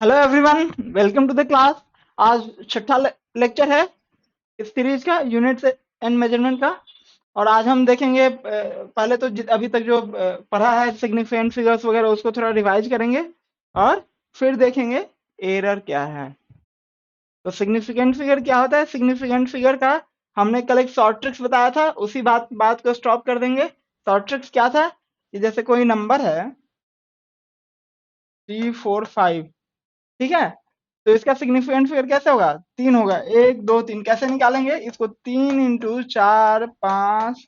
Hello everyone, welcome to the class. आज छठा lecture है इस सीरीज का, यूनिट्स एंड मेजरमेंट का। और आज हम देखेंगे पहले तो अभी तक जो पढ़ा है सिग्निफिकेंट फिगर्स वगैरह उसको थोड़ा रिवाइज करेंगे और फिर देखेंगे एरर क्या है। तो सिग्निफिकेंट फिगर क्या होता है? सिग्निफिकेंट फिगर का हमने कल एक शॉर्ट ट्रिक्स बताया था, उसी बात को स्टॉप कर देंगे। शॉर्ट ट्रिक्स क्या था कि जैसे कोई नंबर है 345, ठीक है, तो इसका सिग्निफिकेंट फिगर कैसे होगा? 3 होगा। 1 2 3 कैसे निकालेंगे इसको? 3 × 4 5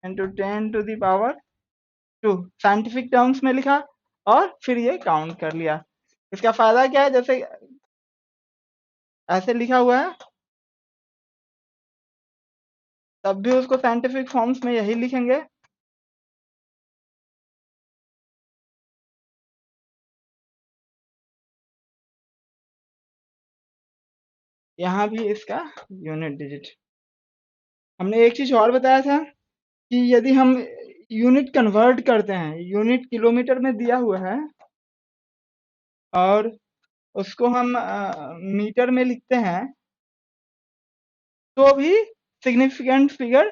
× 10⁻², साइंटिफिक टर्म्स में लिखा और फिर ये काउंट कर लिया। इसका फायदा क्या है? जैसे ऐसे लिखा हुआ है तब भी उसको साइंटिफिक फॉर्म्स में यही लिखेंगे। यहाँ भी इसका यूनिट डिजिट। हमने एक चीज और बताया था कि यदि हम यूनिट कन्वर्ट करते हैं, यूनिट किलोमीटर में दिया हुआ है और उसको हम मीटर में लिखते हैं, तो भी सिग्निफिकेंट फिगर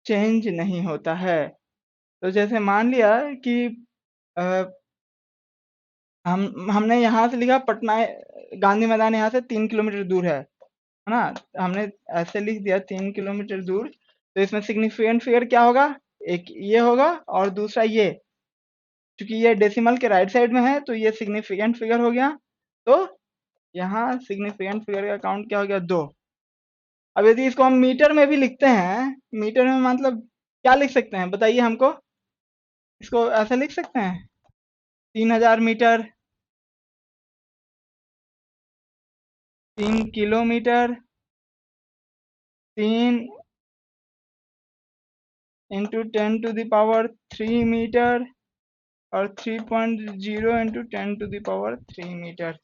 चेंज नहीं होता है। तो जैसे मान लिया कि अ, हमने यहाँ से लिखा पटना गांधी मैदान यहाँ से 3 किलोमीटर दूर है ना। हमने ऐसे लिख दिया 3 किलोमीटर दूर, तो इसमें सिग्निफिकेंट फिगर क्या होगा? एक ये होगा और दूसरा ये, क्योंकि ये डेसिमल के राइट साइड में है तो ये सिग्निफिकेंट फिगर हो गया। तो यहाँ सिग्निफिकेंट फिगर का काउंट क्या हो गया? 2। अब यदि इसको हम मीटर में भी लिखते हैं, मीटर में मतलब क्या लिख सकते हैं बताइए हमको? इसको ऐसे लिख सकते हैं 3000 मीटर, 3 किलोमीटर, 3 × 10⁻³ मीटर और 3.0 × 10⁻³ मीटर।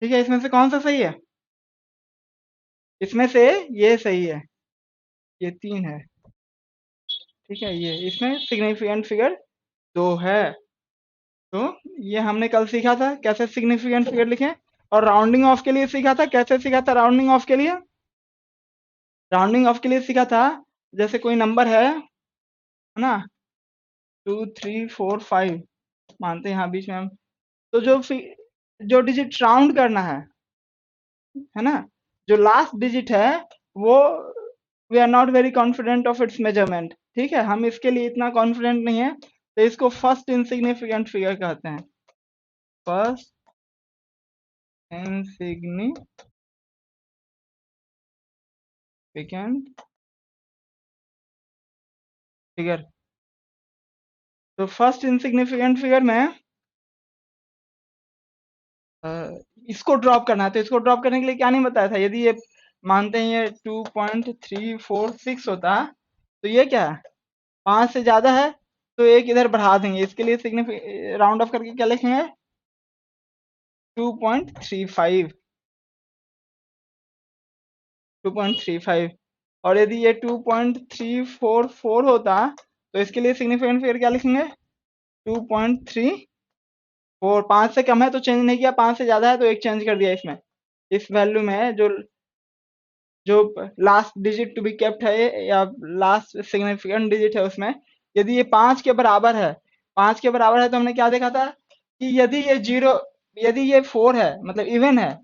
ठीक है, इसमें से कौन सा सही है? इसमें से ये सही है, ये 3 है। ठीक है, ये इसमें सिग्निफिकेंट फिगर 2 है। तो ये हमने कल सीखा था कैसे सिग्निफिकेंट फिगर लिखें। और राउंडिंग ऑफ के लिए सीखा था। कैसे सीखा था राउंडिंग ऑफ के लिए? राउंडिंग ऑफ के लिए सीखा था, जैसे कोई नंबर है ना, 2 3 4 5 मानते हैं यहाँ बीच में हम, तो जो डिजिट राउंड करना है ना, जो लास्ट डिजिट है वो we are not very confident of its measurement. ठीक है, हम इसके लिए इतना कॉन्फिडेंट नहीं है, तो इसको फर्स्ट इनसिग्निफिकेंट फिगर कहते हैं। First insignificant figure. तो फर्स्ट इनसिग्निफिकेंट फिगर में इसको ड्रॉप करना है। तो इसको ड्रॉप करने के लिए क्या नहीं बताया था? यदि ये मानते हैं ये 2.346 होता, तो ये क्या है? 5 से ज्यादा है तो एक इधर बढ़ा देंगे। इसके लिए सिग्निफिक राउंड ऑफ करके क्या लिखेंगे? 2.35, 2.35। और यदि ये 2.344 होता तो इसके लिए सिग्निफिकेंट फिगर क्या लिखेंगे? 2.34। 5 से कम है तो चेंज नहीं किया, 5 से ज्यादा है तो एक चेंज कर दिया इसमें। इस वैल्यू में जो जो last digit to be kept है या लास्ट सिग्निफिकेंट डिजिट है उसमें यदि ये 5 के बराबर है, 5 के बराबर है तो हमने क्या देखा था कि यदि ये 0, यदि ये 4 है मतलब इवन है,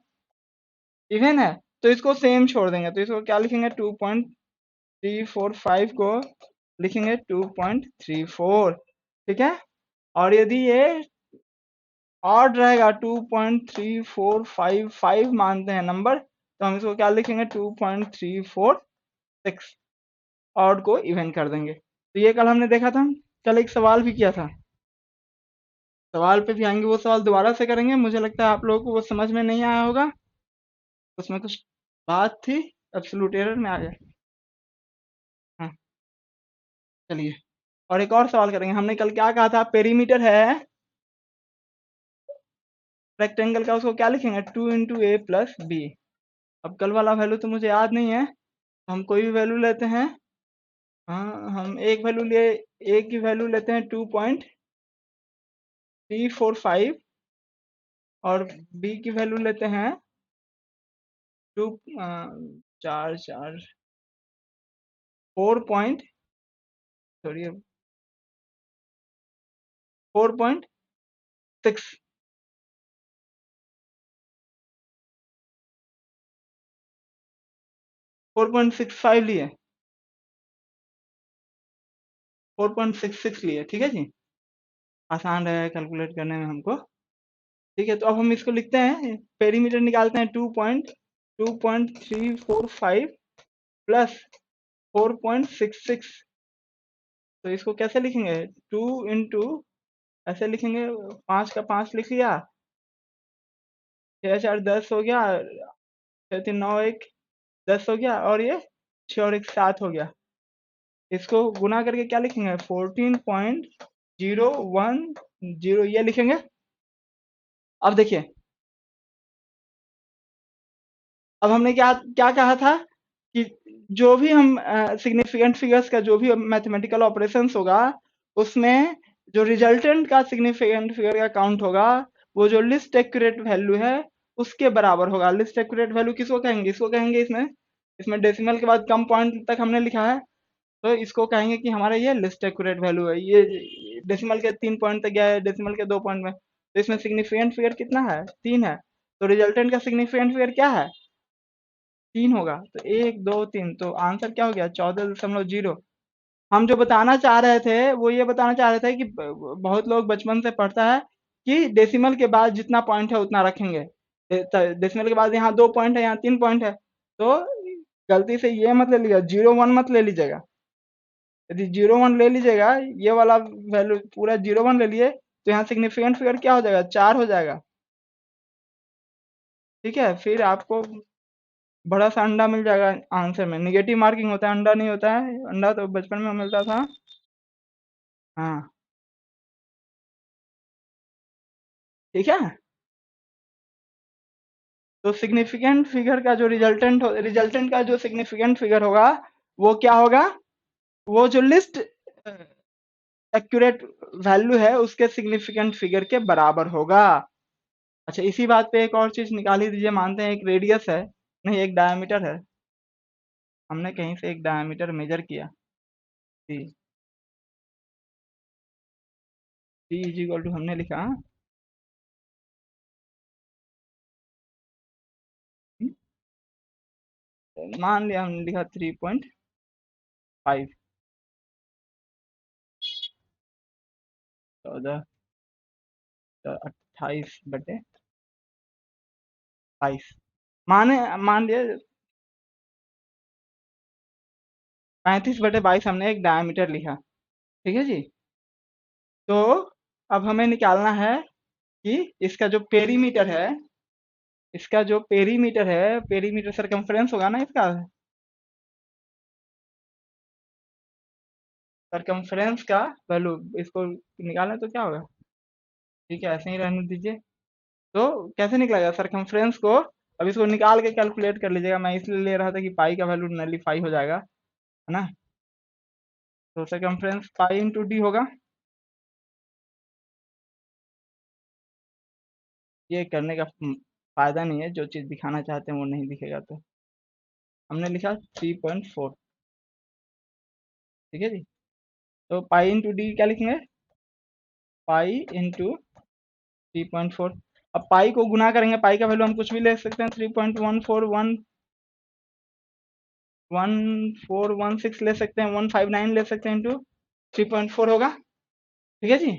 इवन है तो इसको सेम छोड़ देंगे। तो इसको क्या लिखेंगे? 2.345 को लिखेंगे 2.34। ठीक है, और यदि ये ऑड रहेगा 2.3455 मानते हैं नंबर, तो हम इसको क्या लिखेंगे? 2.346। ऑड को इवन कर देंगे। तो ये कल हमने देखा था। कल एक सवाल भी किया था, सवाल पे भी आएंगे, वो सवाल दोबारा से करेंगे। मुझे लगता है आप लोगों को वो समझ में नहीं आया होगा, उसमें कुछ बात थी, एब्सोल्यूट एरर में आ गया। हाँ, चलिए और एक और सवाल करेंगे। हमने कल क्या कहा था? पेरीमीटर है रेक्टेंगल का, उसको क्या लिखेंगे? 2 × a + b। अब कल वाला वैल्यू तो मुझे याद नहीं है, तो हम कोई भी वैल्यू लेते हैं। हाँ, हम एक वैल्यू लिए, एक की वैल्यू लेते हैं 2.345 और बी की वैल्यू लेते हैं 2 4 4 4 पॉइंट सॉरी 4.6 4.65 लिए 4.66 लिए, ठीक है जी। आसान रहेगा कैलकुलेट करने में हमको। ठीक है, तो अब हम इसको लिखते हैं, पेरीमीटर निकालते हैं 2.345 प्लस 4.66। तो इसको कैसे लिखेंगे, 2 इंटू ऐसे लिखेंगे, 5 का 5 लिख लिया, 6 4 10 हो गया, 6 3 9 1 10 हो गया, और ये 6 और 1 7 हो गया। इसको गुना करके क्या लिखेंगे, 14.010 ये लिखेंगे। अब देखिए, अब हमने क्या क्या कहा था कि जो भी हम सिग्निफिकेंट फिगर्स का जो भी मैथमेटिकल ऑपरेशंस होगा, उसमें जो रिजल्टेंट का सिग्निफिकेंट फिगर का काउंट होगा, वो जो लिस्ट एक्यूरेट वैल्यू है उसके बराबर होगा। लिस्ट एक्यूरेट वैल्यू किसको कहेंगे, इसको कहेंगे, इसमें इसमें डेसिमल के बाद कम पॉइंट तक हमने लिखा है, तो इसको कहेंगे कि हमारा ये लिस्ट एक्यूरेट वैल्यू है। ये डेसिमल के 3 पॉइंट तक गया है, डेसिमल के 2 पॉइंट में, तो इसमें सिग्निफिकेंट फिगर कितना है, 3 है। तो रिजल्टेंट का सिग्निफिकेंट फिगर क्या है, 3 होगा। तो 1 2 3, तो आंसर क्या हो गया, 14.0। हम जो बताना चाह रहे थे वो ये बताना चाह रहे थे कि बहुत लोग बचपन से पढ़ता है कि डेसिमल के बाद जितना पॉइंट है उतना रखेंगे। डेसिमल के बाद यहाँ 2 पॉइंट है, यहाँ 3 पॉइंट है, तो गलती से ये मत ले लीजिएगा, 0 1 मत ले लीजिएगा। यदि 0 1 ले लीजिएगा, ये वाला वैल्यू पूरा 0 1 ले लिए, तो यहाँ सिग्निफिकेंट फिगर क्या हो जाएगा, 4 हो जाएगा। ठीक है, फिर आपको बड़ा सा अंडा मिल जाएगा आंसर में। निगेटिव मार्किंग होता है, अंडा नहीं होता है। अंडा तो बचपन में मिलता था। हाँ, ठीक है। तो सिग्निफिकेंट फिगर का जो रिजल्टेंट का जो सिग्निफिकेंट फिगर होगा, वो क्या होगा, वो जो लिस्ट एक्यूरेट वैल्यू है उसके सिग्निफिकेंट फिगर के बराबर होगा। अच्छा, इसी बात पे एक और चीज निकाल ही दीजिए। मानते हैं एक रेडियस है, नहीं एक डायमीटर है, हमने कहीं से एक डायमीटर मेजर किया, D D is equal to हमने लिखा, मान लिया हमने लिखा 3.5, 14 28/22, मान लिया 35/22 हमने एक डायमीटर लिखा। ठीक है जी। तो अब हमें निकालना है कि इसका जो पेरीमीटर है, इसका जो पेरीमीटर है, पेरीमीटर सरकमफ्रेंस होगा ना इसका, सरकमफ्रेंस का वैल्यू इसको निकालना है तो क्या होगा, ठीक है ऐसे ही रहने दीजिए। तो कैसे निकलेगा सरकमफ्रेंस को, अब इसको निकाल के कैलकुलेट कर लीजिएगा। मैं इसलिए ले रहा था कि पाई का वैल्यू नलीफाई हो जाएगा, है ना। तो सरकमफ्रेंस पाई इंटू डी होगा। ये करने का फायदा नहीं है, जो चीज दिखाना चाहते हैं वो नहीं दिखेगा। तो हमने लिखा 3.4, ठीक है जी। तो पाई इंटू डी क्या लिखेंगे, पाई इंटू 3.4। अब पाई को गुना करेंगे, पाई का वैल्यू हम कुछ भी ले सकते हैं, 3.1416 ले सकते हैं, 159 ले सकते हैं, इंटू 3.4 होगा। ठीक है जी।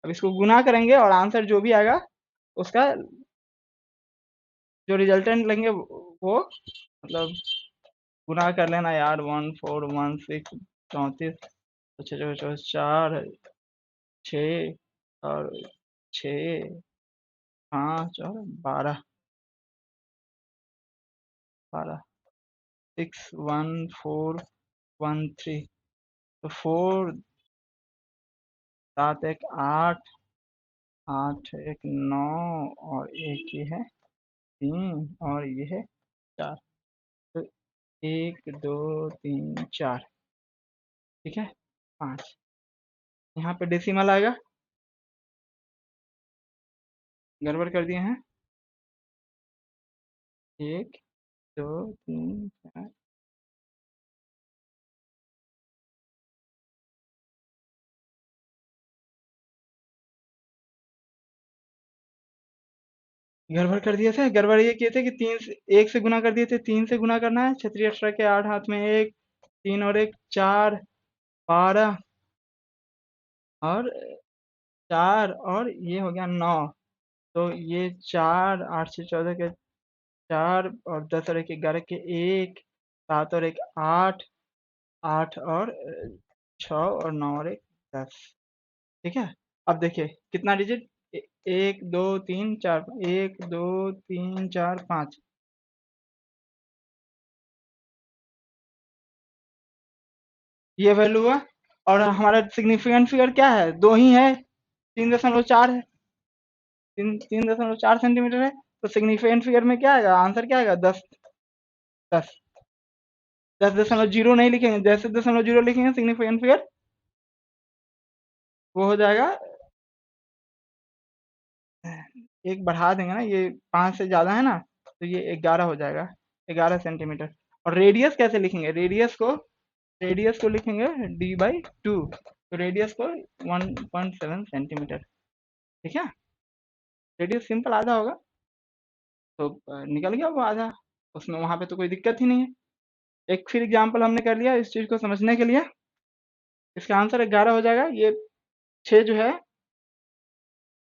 अब इसको गुना करेंगे और आंसर जो भी आएगा उसका जो रिजल्टेंट लेंगे वो मतलब गुना कर लेना यार, 1416 34, अच्छा 4 6 और 6 5 और 12 61413, तो 4 7 1 8 8 1 9 और एक ये है 3 और ये है 4। तो 1 2 3 4, ठीक है 5, यहाँ पे डेसिमल आएगा। गड़बड़ कर दिए हैं। 1 2 3 4। गड़बड़ कर दिए थे। गड़बड़ ये किए थे कि 1 से गुना कर दिए थे, 3 से गुना करना है। क्षत्रिय अक्षर के 8 हाथ में 1, 3 और 1 4, 12 और 4 और ये हो गया 9। तो ये 4 8 से 14 के 4 और 10 और 1 11 के 1, 7 और 1 8, 8 और 6 और 9 और 1 10। ठीक है। अब देखिए कितना डिजिट, 1 2 3 4, 1 2 3 4 5। ये वैल्यू हुआ। और हमारा सिग्निफिकेंट फिगर क्या है, दो ही है, 3.4 है। 3.4 सेंटीमीटर है। तो सिग्निफिकेंट फिगर में क्या आएगा, आंसर क्या आएगा, 10। 10। 10.0 नहीं लिखेंगे, जैसे 0.0 लिखेंगे सिग्निफिकेंट फिगर वो हो जाएगा, एक बढ़ा देंगे ना, ये 5 से ज्यादा है ना, तो ये 11 हो जाएगा, 11 सेंटीमीटर। और रेडियस कैसे लिखेंगे, रेडियस को लिखेंगे d/2। तो रेडियस को 1.7 सेंटीमीटर। ठीक है। रेडियस सिंपल आधा होगा, तो निकल गया वो आधा, उसमें वहां पे तो कोई दिक्कत ही नहीं है। एक फिर एग्जांपल हमने कर लिया इस चीज को समझने के लिए। इसका आंसर 11 हो जाएगा। ये 6 जो है,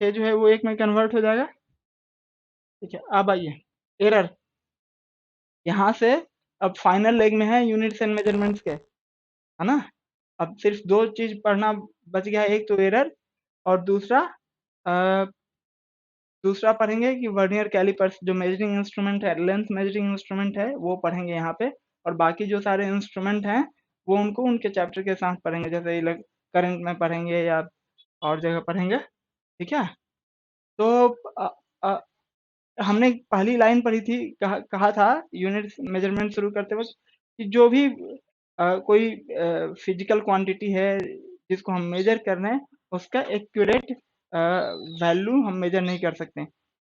6 जो है वो 1 में कन्वर्ट हो जाएगा। ठीक है। अब आइए, एरर यहाँ से। अब फाइनल लेग में है यूनिट्स एंड मेजरमेंट्स के, है ना। अब सिर्फ दो चीज पढ़ना बच गया है, एक तो एरर और दूसरा दूसरा पढ़ेंगे कि वर्नियर कैलिपर्स जो मेजरिंग इंस्ट्रूमेंट है, लेंथ मेजरिंग इंस्ट्रूमेंट है, वो पढ़ेंगे यहाँ पे। और बाकी जो सारे इंस्ट्रूमेंट हैं वो उनको उनके चैप्टर के साथ पढ़ेंगे, जैसे करंट में पढ़ेंगे या और जगह पढ़ेंगे। ठीक है। तो अ, अ, हमने पहली लाइन पढ़ी थी, कहा था यूनिट मेजरमेंट शुरू करते वक्त कि जो भी कोई फिजिकल क्वांटिटी है जिसको हम मेजर कर रहे हैं, उसका एक्यूरेट वैल्यू हम मेजर नहीं कर सकते।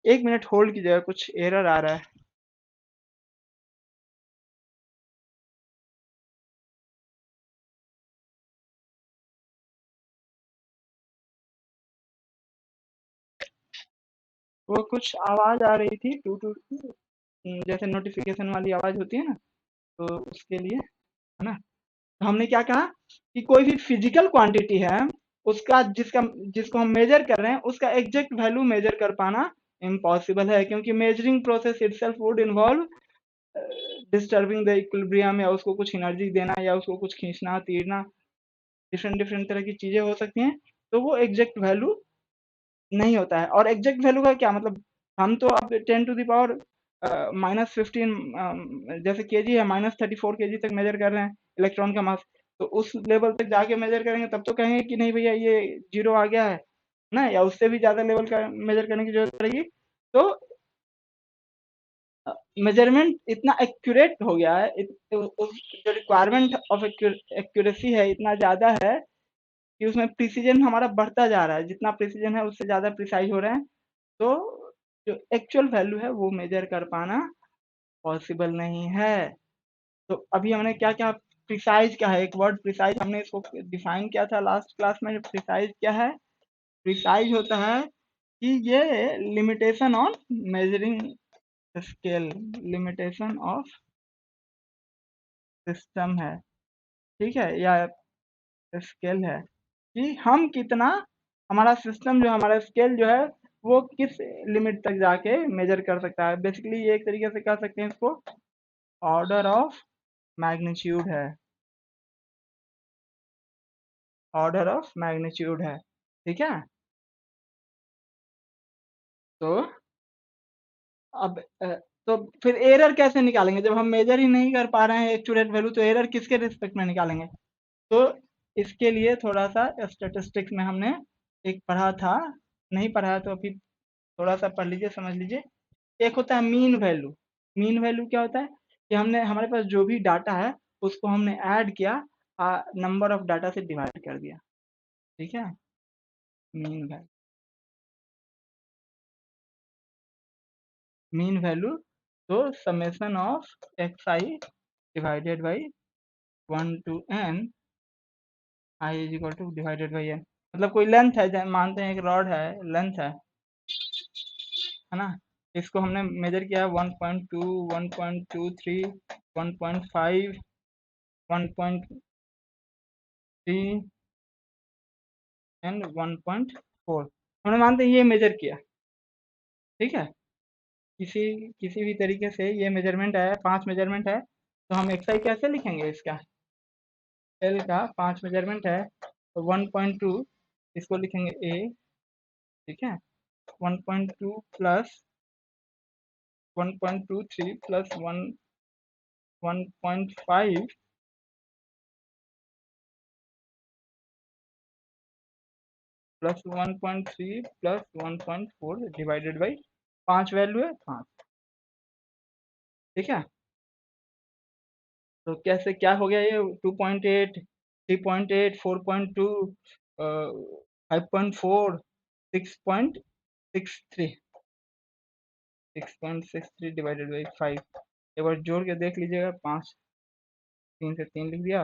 1 मिनट होल्ड कीजिएगा, कुछ एरर आ रहा है। वो कुछ आवाज आ रही थी टू टू, जैसे नोटिफिकेशन वाली आवाज होती है ना, तो उसके लिए, है ना। तो हमने क्या कहा कि कोई भी फिजिकल क्वांटिटी है, उसका जिसको हम मेजर कर रहे हैं, उसका एग्जैक्ट वैल्यू मेजर कर पाना इम्पॉसिबल है, क्योंकि measuring process itself would involve disturbing the equilibrium, या उसको कुछ एनर्जी देना, या उसको कुछ खींचना तीरना, डिफरेंट डिफरेंट तरह की चीजें हो सकती हैं। तो वो एग्जैक्ट वैल्यू नहीं होता है। और एग्जैक्ट वैल्यू का क्या मतलब, हम तो अब 10 टू द पावर -15, जैसे केजी है, -34 केजी तक मेजर कर रहे हैं इलेक्ट्रॉन का मास। तो उस लेवल तक जाके मेजर करेंगे तब तो कहेंगे कि नहीं भैया ये जीरो आ गया है ना, या उससे भी ज्यादा लेवल का मेजर करने की जरूरत पड़ेगी। तो मेजरमेंट इतना एक्यूरेट हो गया है, जो रिक्वायरमेंट ऑफ एक्यूरेसी है इतना ज्यादा है कि उसमें प्रिसीजन हमारा बढ़ता जा रहा है, जितना प्रिसीजन है उससे ज्यादा प्रिसाइज हो रहे हैं। तो जो एक्चुअल वैल्यू है वो मेजर कर पाना पॉसिबल नहीं है। तो अभी हमने क्या क्या, प्रिसाइज क्या है, एक वर्ड प्रिसाइज हमने इसको डिफाइन किया था लास्ट क्लास में। प्रिसाइज क्या है, प्रिसाइज होता है कि ये limitation on measuring scale, limitation of system है। ठीक है, या स्केल है कि हम कितना, हमारा सिस्टम जो, हमारा स्केल जो है वो किस लिमिट तक जाके मेजर कर सकता है। बेसिकली ये एक तरीके से कह सकते हैं इसको, ऑर्डर ऑफ मैग्नीट्यूड है, ऑर्डर ऑफ मैग्नीट्यूड है। ठीक है। तो अब तो फिर एरर कैसे निकालेंगे, जब हम मेजर ही नहीं कर पा रहे हैं एक्यूरेट वैल्यू, तो एरर किसके रिस्पेक्ट में निकालेंगे। तो इसके लिए थोड़ा सा स्टेटिस्टिक्स में हमने एक पढ़ा था, नहीं पढ़ा है तो अभी थोड़ा सा पढ़ लीजिए, समझ लीजिए। एक होता है मीन वैल्यू। मीन वैल्यू क्या होता है कि हमने, हमारे पास जो भी डाटा है उसको हमने ऐड किया, नंबर ऑफ डाटा से डिवाइड कर दिया। ठीक है, मीन वैल्यू। मीन वैल्यू, तो summation of X I divided by 1 to n I is equal to divided by N. मतलब कोई लेंथ है, मानते हैं एक रॉड है, लेंथ है ना, इसको हमने मेजर किया है 1.2, 1.23, 1.5, 1.3 एंड 1.4, हमने मानते हैं ये मेजर किया। ठीक है, किसी किसी भी तरीके से ये मेजरमेंट है, 5 मेजरमेंट है, तो हम एक्स आई कैसे लिखेंगे, इसका एल का 5 मेजरमेंट है, तो 1.2 इसको लिखेंगे ए। ठीक है, 1.2 plus 1.23 plus 1.5 plus 1.3 plus 1.4 divided by 5 value है 5। ठीक है, तो कैसे क्या हो गया ये 2.8, 3.8, 4.2, 5.4, 6.63, 6.63 डिवाइडेड बाई 5। एक बार जोड़ के देख लीजिएगा, 5, 3 से 3 लिख दिया,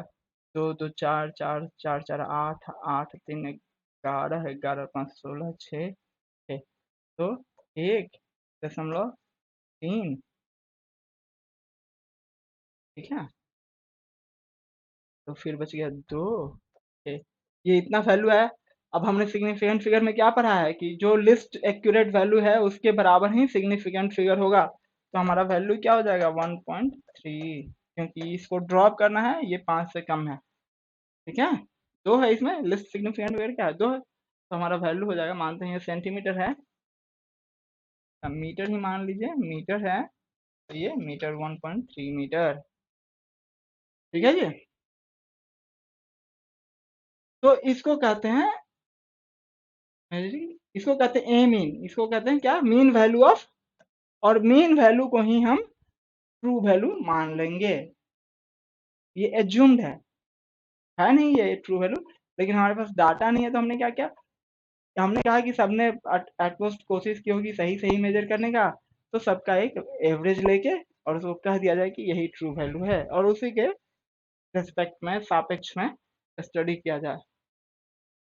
2 2 4 4 4 4 8 8 3 11 11 5 16 6 6, तो 1.3। ठीक है, तो फिर बच गया 2। ये इतना वैल्यू है। अब हमने सिग्निफिकेंट फिगर में क्या पढ़ा है कि जो लिस्ट एक्यूरेट वैल्यू है उसके बराबर ही सिग्निफिकेंट फिगर होगा, तो हमारा वैल्यू क्या हो जाएगा 1.3, क्योंकि इसको ड्रॉप करना है, ये 5 से कम है। ठीक है, 2 है इसमें, लिस्ट सिग्निफिकेंट फिगर क्या है 2 है, तो हमारा वैल्यू हो जाएगा, मानते हैं ये सेंटीमीटर है, अब मीटर ही मान लीजिए, मीटर है, तो ये मीटर 1.3 मीटर। ठीक है जी, तो इसको कहते हैं, इसको कहते हैं ए मीन, इसको कहते हैं क्या, मीन वैल्यू ऑफ, और मीन वैल्यू को ही हम ट्रू वैल्यू मान लेंगे। ये एज्यूम्ड है नहीं ये ट्रू वैल्यू, लेकिन हमारे पास डाटा नहीं है, तो हमने क्या किया, हमने कहा कि सबने एटमोस्ट कोशिश की होगी सही सही मेजर करने का, तो सबका एक एवरेज लेके और उसको कह दिया जाए कि यही ट्रू वैल्यू है, और उसी के रेस्पेक्ट में, सापेक्ष में स्टडी किया जाए।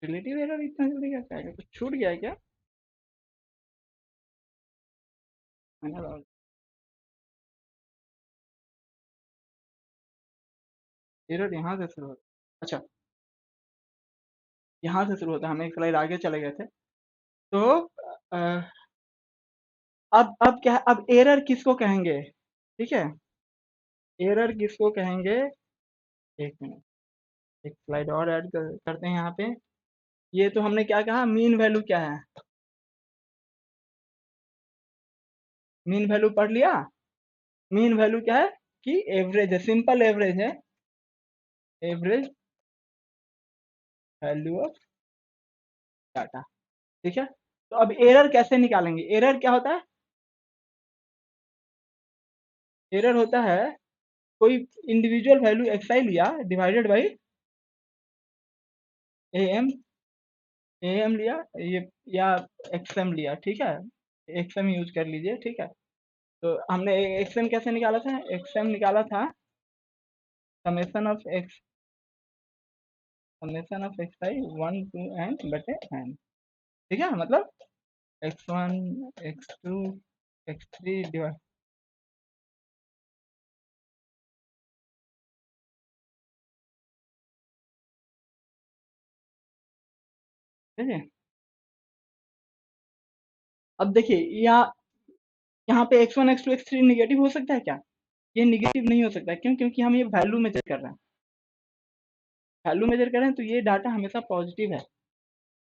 रिलेटिव एरर इतना जल्दी कैसे आएगा, कुछ छूट गया है क्या? एरर यहाँ से शुरू होता है। अच्छा, यहाँ से शुरू होता है, हम एक स्लाइड आगे चले गए थे। तो अ, अब क्या है, अब एरर किसको कहेंगे? ठीक है, एरर किसको कहेंगे, एक मिनट, एक स्लाइड और ऐड करते हैं यहाँ पे। ये तो हमने क्या कहा, मीन वैल्यू क्या है, मीन वैल्यू पढ़ लिया। मीन वैल्यू क्या है कि एवरेज है, सिंपल एवरेज है, एवरेज वैल्यू ऑफ डाटा। ठीक है, तो अब एरर कैसे निकालेंगे, एरर क्या होता है, एरर होता है कोई इंडिविजुअल वैल्यू एक्स आई लिया divided by A M, A M लिया ये, या एक्स एम लिया। ठीक है, एक्स एम यूज कर लीजिए। ठीक है, तो हमने एक्स एम कैसे निकाला था, एक्स एम निकाला था summation of x, summation of X I 1 to n बटे n। ठीक है, मतलब x1 x2 x3 डिवाइड, ठीक है। अब देखिए यहाँ पे x1 x2 x3 निगेटिव हो सकता है क्या? ये निगेटिव नहीं हो सकता, क्यों? क्योंकि हम ये वैल्यू मेजर कर रहे हैं, वैल्यू मेजर कर रहे हैं, तो ये डाटा हमेशा पॉजिटिव है,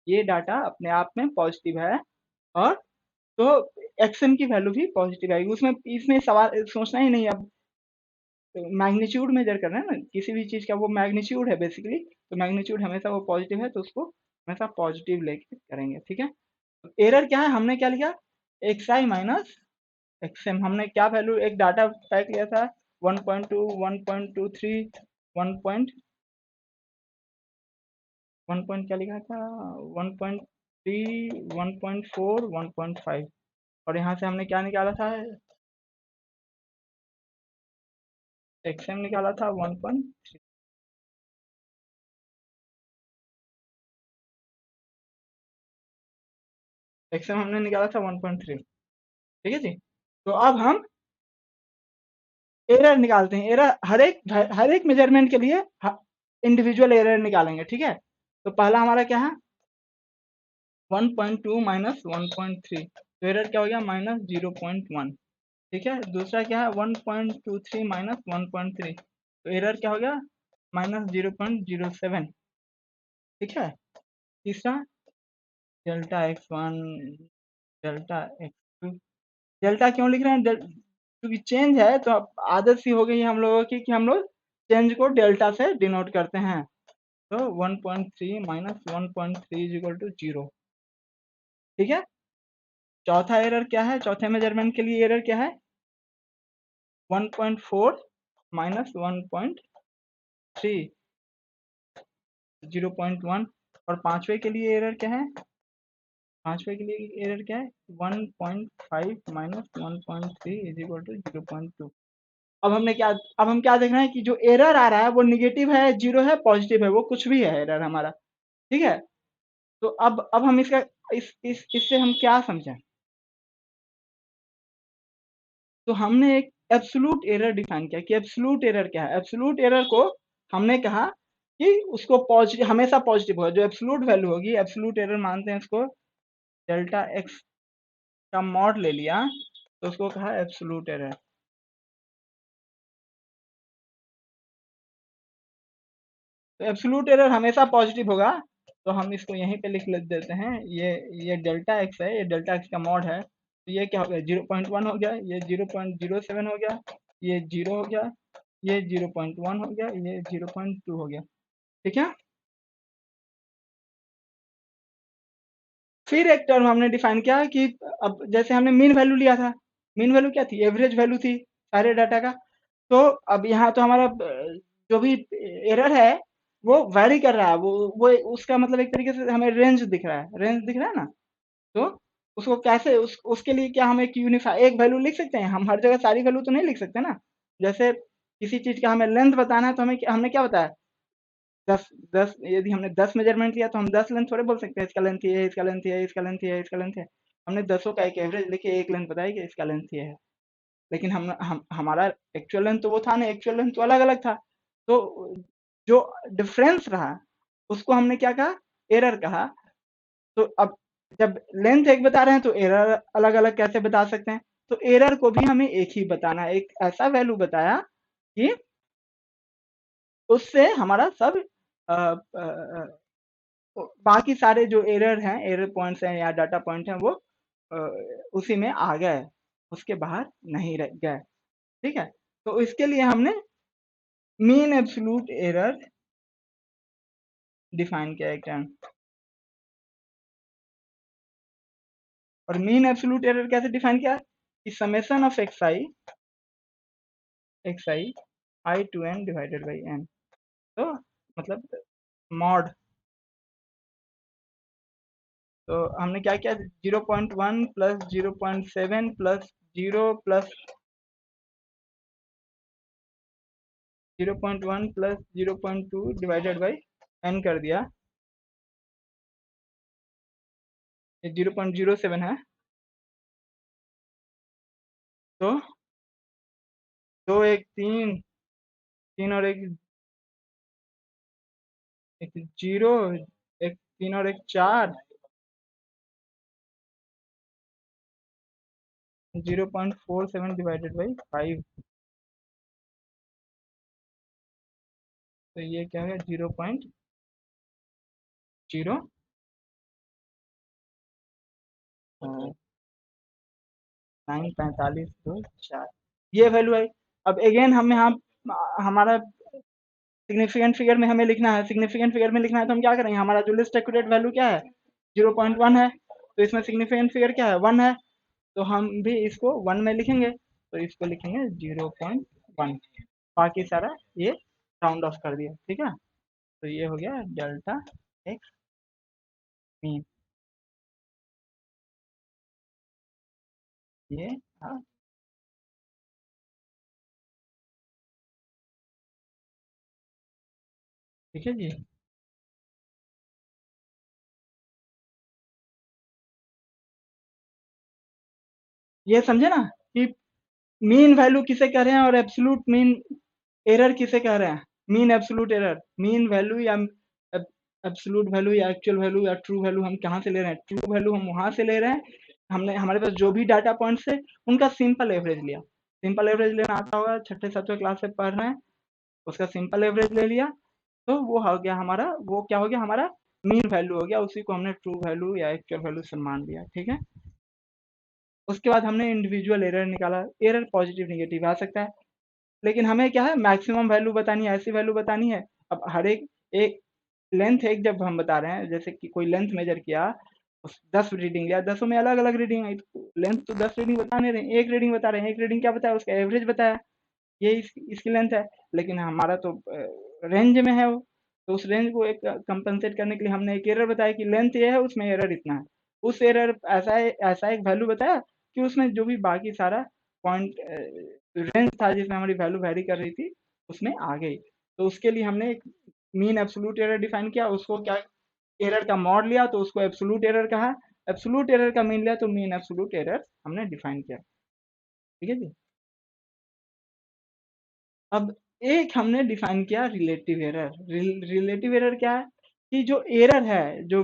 ये डाटा अपने आप में पॉजिटिव है। और तो एक्सएम की वैल्यू भी पॉजिटिव आएगी, उसमें इसमें सवाल सोचना ही नहीं। अब मैग्नीट्यूड मेजर कर रहे हैं ना किसी भी चीज का, वो मैग्नीट्यूड है बेसिकली, तो मैग्नीट्यूड हमेशा वो पॉजिटिव है, तो उसको हमेशा पॉजिटिव लेके करेंगे। ठीक है, एरर क्या है, हमने क्या लिखा, एक्स आई माइनस एक्सएम, हमने क्या वैल्यू, एक डाटा पैक लिया था 1.2, 1.23, 1 पॉइंट 1 पॉइंट क्या लिखा था, 1.3, 1.4, 1.5, और यहाँ से हमने क्या निकाला था, एक्सएम निकाला था 1.3, एक्सएम हमने निकाला था 1.3। ठीक है जी। तो अब हम एरर निकालते हैं। एरर हर एक मेजरमेंट के लिए इंडिविजुअल एरर निकालेंगे। ठीक है। तो पहला हमारा क्या है, 1.2 माइनस 1.3, तो एरर क्या हो गया, माइनस 0.1। ठीक है। दूसरा क्या है, 1.23 माइनस 1.3, तो एरर क्या हो गया, माइनस 0.07। ठीक है। तीसरा delta x1, delta x2, delta क्यों लिख रहे हैं, क्योंकि चेंज है तो अब आदत सी हो गई है हम लोगों की कि हम लोग चेंज को डेल्टा से डिनोट करते हैं। तो 1.3 माइनस 1.3 इज इक्वल टू 0। ठीक है। चौथा एरर क्या है, चौथे मेजरमेंट के लिए एरर क्या है, 1.4 माइनस 1.3, 0.1। और पांचवे के लिए एरर क्या है, पांचवे के लिए एरर क्या है, 1.5 माइनस 1.3 इज इक्वल टू 0.2। अब हम क्या देख रहे हैं कि जो एरर आ रहा है वो निगेटिव है, जीरो है, पॉजिटिव है, वो कुछ भी है एरर हमारा। ठीक है। तो अब हम इसका इससे हम क्या समझें, तो हमने एक एब्सोल्यूट एरर डिफाइन किया कि एब्सोल्यूट एरर क्या है। एब्सोल्यूट एरर को हमने कहा कि उसको पॉजिटिव, हमेशा पॉजिटिव होगा, जो एब्सोल्यूट वैल्यू होगी, एब्सोल्यूट एरर मानते हैं इसको, डेल्टा एक्स का मॉड ले लिया तो उसको कहा एब्सोल्यूट एरर। तो एब्सोल्यूट एरर हमेशा पॉजिटिव होगा, तो हम इसको यहीं पे लिख देते हैं, ये डेल्टा एक्स है, ये डेल्टा एक्स का मॉड है, तो ये क्या हो गया, 0.1 हो गया, ये 0.07 हो गया, ये 0 हो गया, ये 0.1 हो गया, ये 0.2 हो गया। ठीक है। फिर एक टर्म हमने डिफाइन किया कि अब जैसे हमने मीन वैल्यू लिया था, मीन वैल्यू क्या थी, एवरेज वैल्यू थी सारे डाटा का। तो अब यहाँ तो हमारा जो भी एरर है वो वैरी कर रहा है, वो उसका मतलब एक तरीके से हमें रेंज दिख रहा है, रेंज दिख रहा है ना। तो उसको कैसे उसके लिए क्या हम एक यूनिफाई एक वैल्यू लिख सकते हैं, हम हर जगह सारी वैल्यू तो नहीं लिख सकते ना। जैसे किसी चीज का हमें लेंथ बताना है तो हमें हमने क्या बताया, 10 10, यदि हमने 10 मेजरमेंट लिया तो हम 10 लेंथ थोड़े बोल सकते हैं, इसका लेंथ ये है, इसका लेंथ ये है, इसका लेंथ ये है, इसका लेंथ है। हमने 10 का एक एवरेज लेके एक लेंथ बताया कि इसका लेंथ ये है। लेकिन हम हमारा एक्चुअल लेंथ तो वो था ना, एक्चुअल लेंथ तो अलग अलग था। तो जो डिफरेंस रहा उसको हमने क्या कहा, एरर कहा। तो अब जब लेंथ एक बता रहे हैं तो एरर अलग अलग कैसे बता सकते हैं, तो एरर को भी हमें एक ही बताना है, एक ऐसा वैल्यू बताया कि उससे हमारा सब अ, अ, बाकी सारे जो एरर हैं, एरर पॉइंट्स हैं या डाटा पॉइंट हैं, वो अ, उसी में आ गए, उसके बाहर नहीं रह गए। ठीक है। तो इसके लिए हमने मीन एब्सोल्यूट एरर डिफाइन किया एक टर्म। और मीन एब्सोल्यूट एरर कैसे डिफाइन किया कि summation of X I to N divided by N. तो मतलब मॉड, तो हमने क्या किया, 0.1 plus 0.7 plus 0 plus 0.1 plus 0.2 divided by N कर दिया। ये 0.07 है। तो दो एक तीन, तीन और एक जीरो, एक तीन और एक चार, 0.47 डिवाइडेड बाई 5, तो ये क्या है, 0.0 945 दो चार, ये वैल्यू है। अब अगेन हमें यहाँ हमारा सिग्निफिकेंट फिगर में हमें लिखना है, सिग्निफिकेंट फिगर में लिखना है तो हम क्या करेंगे, हमारा जो लिस्ट एक्यूरेट वैल्यू क्या है, 0.1 है, तो इसमें सिग्निफिकेंट फिगर क्या है, 1 है, तो हम भी इसको 1 में लिखेंगे, तो इसको लिखेंगे 0.1, बाकी सारा ये राउंड ऑफ कर दिया। ठीक है। तो ये हो गया डेल्टा एक्स मीन। ये हाँ, ठीक है जी। ये समझे ना कि मीन वैल्यू किसे कह रहे हैं और एब्सोल्यूट मीन एरर किसे कह रहे हैं। Mean absolute error, mean value या एब्सोल्यूट वैल्यू या एक्चुअल वैल्यू या ट्रू वैल्यू हम कहाँ से ले रहे हैं। ट्रू वैल्यू हम वहां से ले रहे हैं, हमने हमारे पास जो भी डाटा पॉइंट्स है उनका सिंपल एवरेज लिया। सिंपल एवरेज लेना आता होगा, छठे सातवें क्लास से पढ़ रहे हैं, उसका सिंपल एवरेज ले लिया। तो वो हो गया हमारा, वो क्या हो गया हमारा मीन वैल्यू हो गया, उसी को हमने ट्रू वैल्यू या एक्चुअल वैल्यू से मान लिया। ठीक है। उसके बाद हमने इंडिविजुअल एरर निकाला। एरर पॉजिटिव निगेटिव आ सकता है, लेकिन हमें क्या है मैक्सिमम वैल्यू बतानी है, ऐसी वैल्यू बतानी है। अब हर एक एक लेंथ एक जब हम बता रहे हैं, जैसे कि कोई लेंथ मेजर किया, उस 10 रीडिंग लिया, 10 में अलग अलग रीडिंग आई, तो लेंथ तो 10 रीडिंग बता नहीं रहे, एक रीडिंग बता रहे हैं। एक रीडिंग क्या बताया, उसका एवरेज बताया, ये इसकी लेंथ है। लेकिन हमारा तो रेंज में है वो, तो उस रेंज को एक कंपनसेट करने के लिए हमने एक एरर बताया कि लेंथ ये है, उसमें एरर इतना है। उस एरर ऐसा एक वैल्यू बताया कि उसमें जो भी बाकी सारा पॉइंट रेंज था जिसमें हमारी वैल्यू वेरी कर रही थी, उसमें आ गई। तो उसके लिए हमने एक मीन एब्सोल्यूट एरर डिफाइन किया, उसको क्या एरर का मॉड लिया तो उसको एब्सोल्यूट एरर कहा। एब्सोल्यूट एरर का मीन लिया तो मीन एब्सोल्यूट एरर हमने डिफाइन किया। ठीक है जी। अब एक हमने डिफाइन किया रिलेटिव एरर। रिलेटिव एरर क्या है कि जो एरर है, जो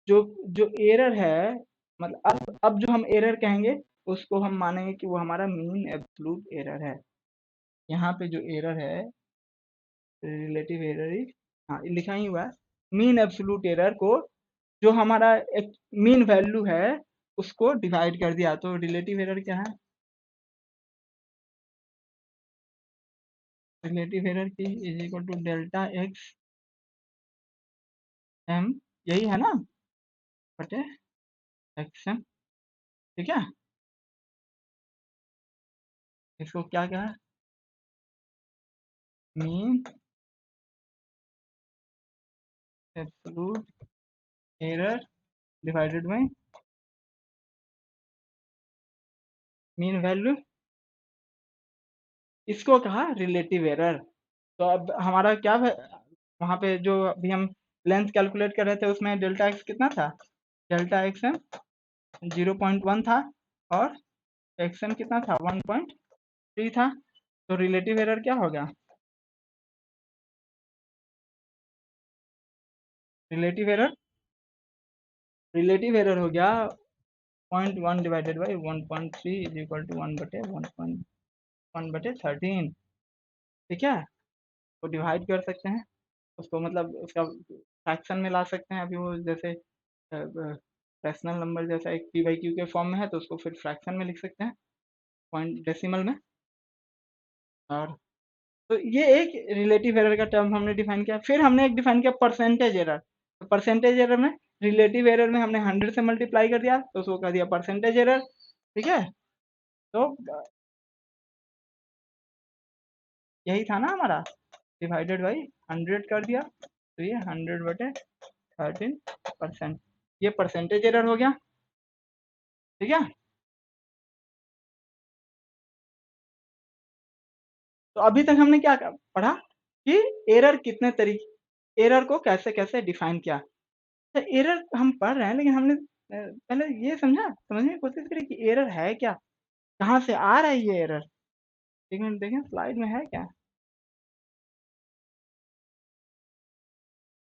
जो एरर है, मतलब अब जो हम एरर कहेंगे उसको हम मानेंगे कि वो हमारा मीन एब्सोल्यूट एरर है। यहाँ पे जो एरर है रिलेटिव एरर इज, हाँ लिखा ही हुआ है, मीन एब्सोल्यूट एरर को जो हमारा एक मीन वैल्यू है उसको डिवाइड कर दिया। तो रिलेटिव एरर क्या है, रिलेटिव एरर की is equal to delta X M, यही है ना, बटे एक्स एम। ठीक है। इसको क्या कहा, mean absolute error divided by mean value, इसको कहा रिलेटिव एरर। तो अब हमारा क्या वहां पे जो अभी हम लेंथ कैलकुलेट कर रहे थे उसमें डेल्टा एक्स कितना था, डेल्टा एक्स एम 0.1 था, और एक्स एम कितना था 1.3 था। तो रिलेटिव एरर क्या होगा, रिलेटिव एरर, रिलेटिव एरर हो गया 0.1 divided by 1.3 is equal to 1/1.1/13। ठीक है। तो डिवाइड कर सकते हैं उसको, मतलब उसका फ्रैक्शन में ला सकते हैं। अभी वो जैसे फ्रैक्शनल नंबर जैसा एक पी बाई क्यू के फॉर्म में है, तो उसको फिर फ्रैक्शन में लिख सकते हैं, पॉइंट डेसिमल में। और तो ये एक रिलेटिव एरर का टर्म हमने डिफाइन किया। फिर हमने एक डिफाइन किया परसेंटेज एरर। तो परसेंटेज एरर में, रिलेटिव एरर में हमने 100 से मल्टीप्लाई कर दिया तो उसको कर दिया परसेंटेज एरर। ठीक है। तो यही था ना हमारा, डिवाइडेड बाई 100 कर दिया, तो ये 100/13%, ये परसेंटेज एरर हो गया। ठीक है। तो अभी तक हमने क्या पढ़ा कि एरर कितने तरीके, एरर को कैसे कैसे डिफाइन किया। तो एरर हम पढ़ रहे हैं, लेकिन हमने पहले ये समझने की कोशिश करी कि एरर है क्या, कहाँ से आ रहा है ये एरर। एक मिनट देखें स्लाइड में है क्या,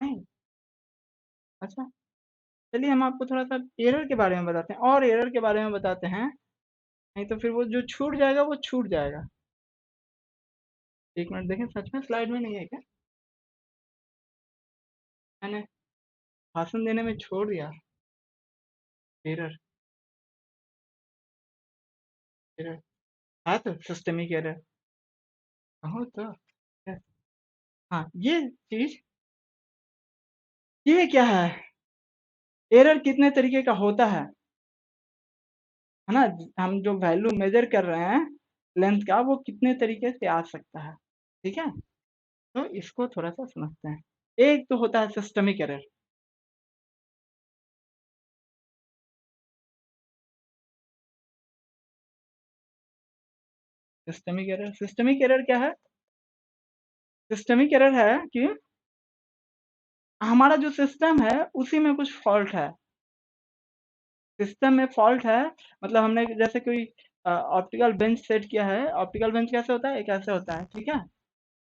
नहीं। अच्छा, चलिए हम आपको थोड़ा सा एरर के बारे में बताते हैं, और एरर के बारे में बताते हैं, नहीं तो फिर वो जो छूट जाएगा वो छूट जाएगा। एक मिनट देखें, सच में स्लाइड में नहीं है क्या, मैंने भाषण देने में छोड़ दिया। एरर, एरर है तो सिस्टमिक एरर, हो तो हाँ ये चीज, ये क्या है, एरर कितने तरीके का होता है ना। हम जो वैल्यू मेजर कर रहे हैं लेंथ का, वो कितने तरीके से आ सकता है। ठीक है। तो इसको थोड़ा सा समझते हैं। एक तो होता है सिस्टमिक एरर। सिस्टमिक एरर क्या है? सिस्टमिक एरर है कि हमारा जो सिस्टम है उसी में कुछ फॉल्ट है। सिस्टम में फॉल्ट है, मतलब हमने जैसे कोई ऑप्टिकल बेंच सेट किया है। ऑप्टिकल बेंच कैसे होता है? एक ऐसे होता है, ठीक है।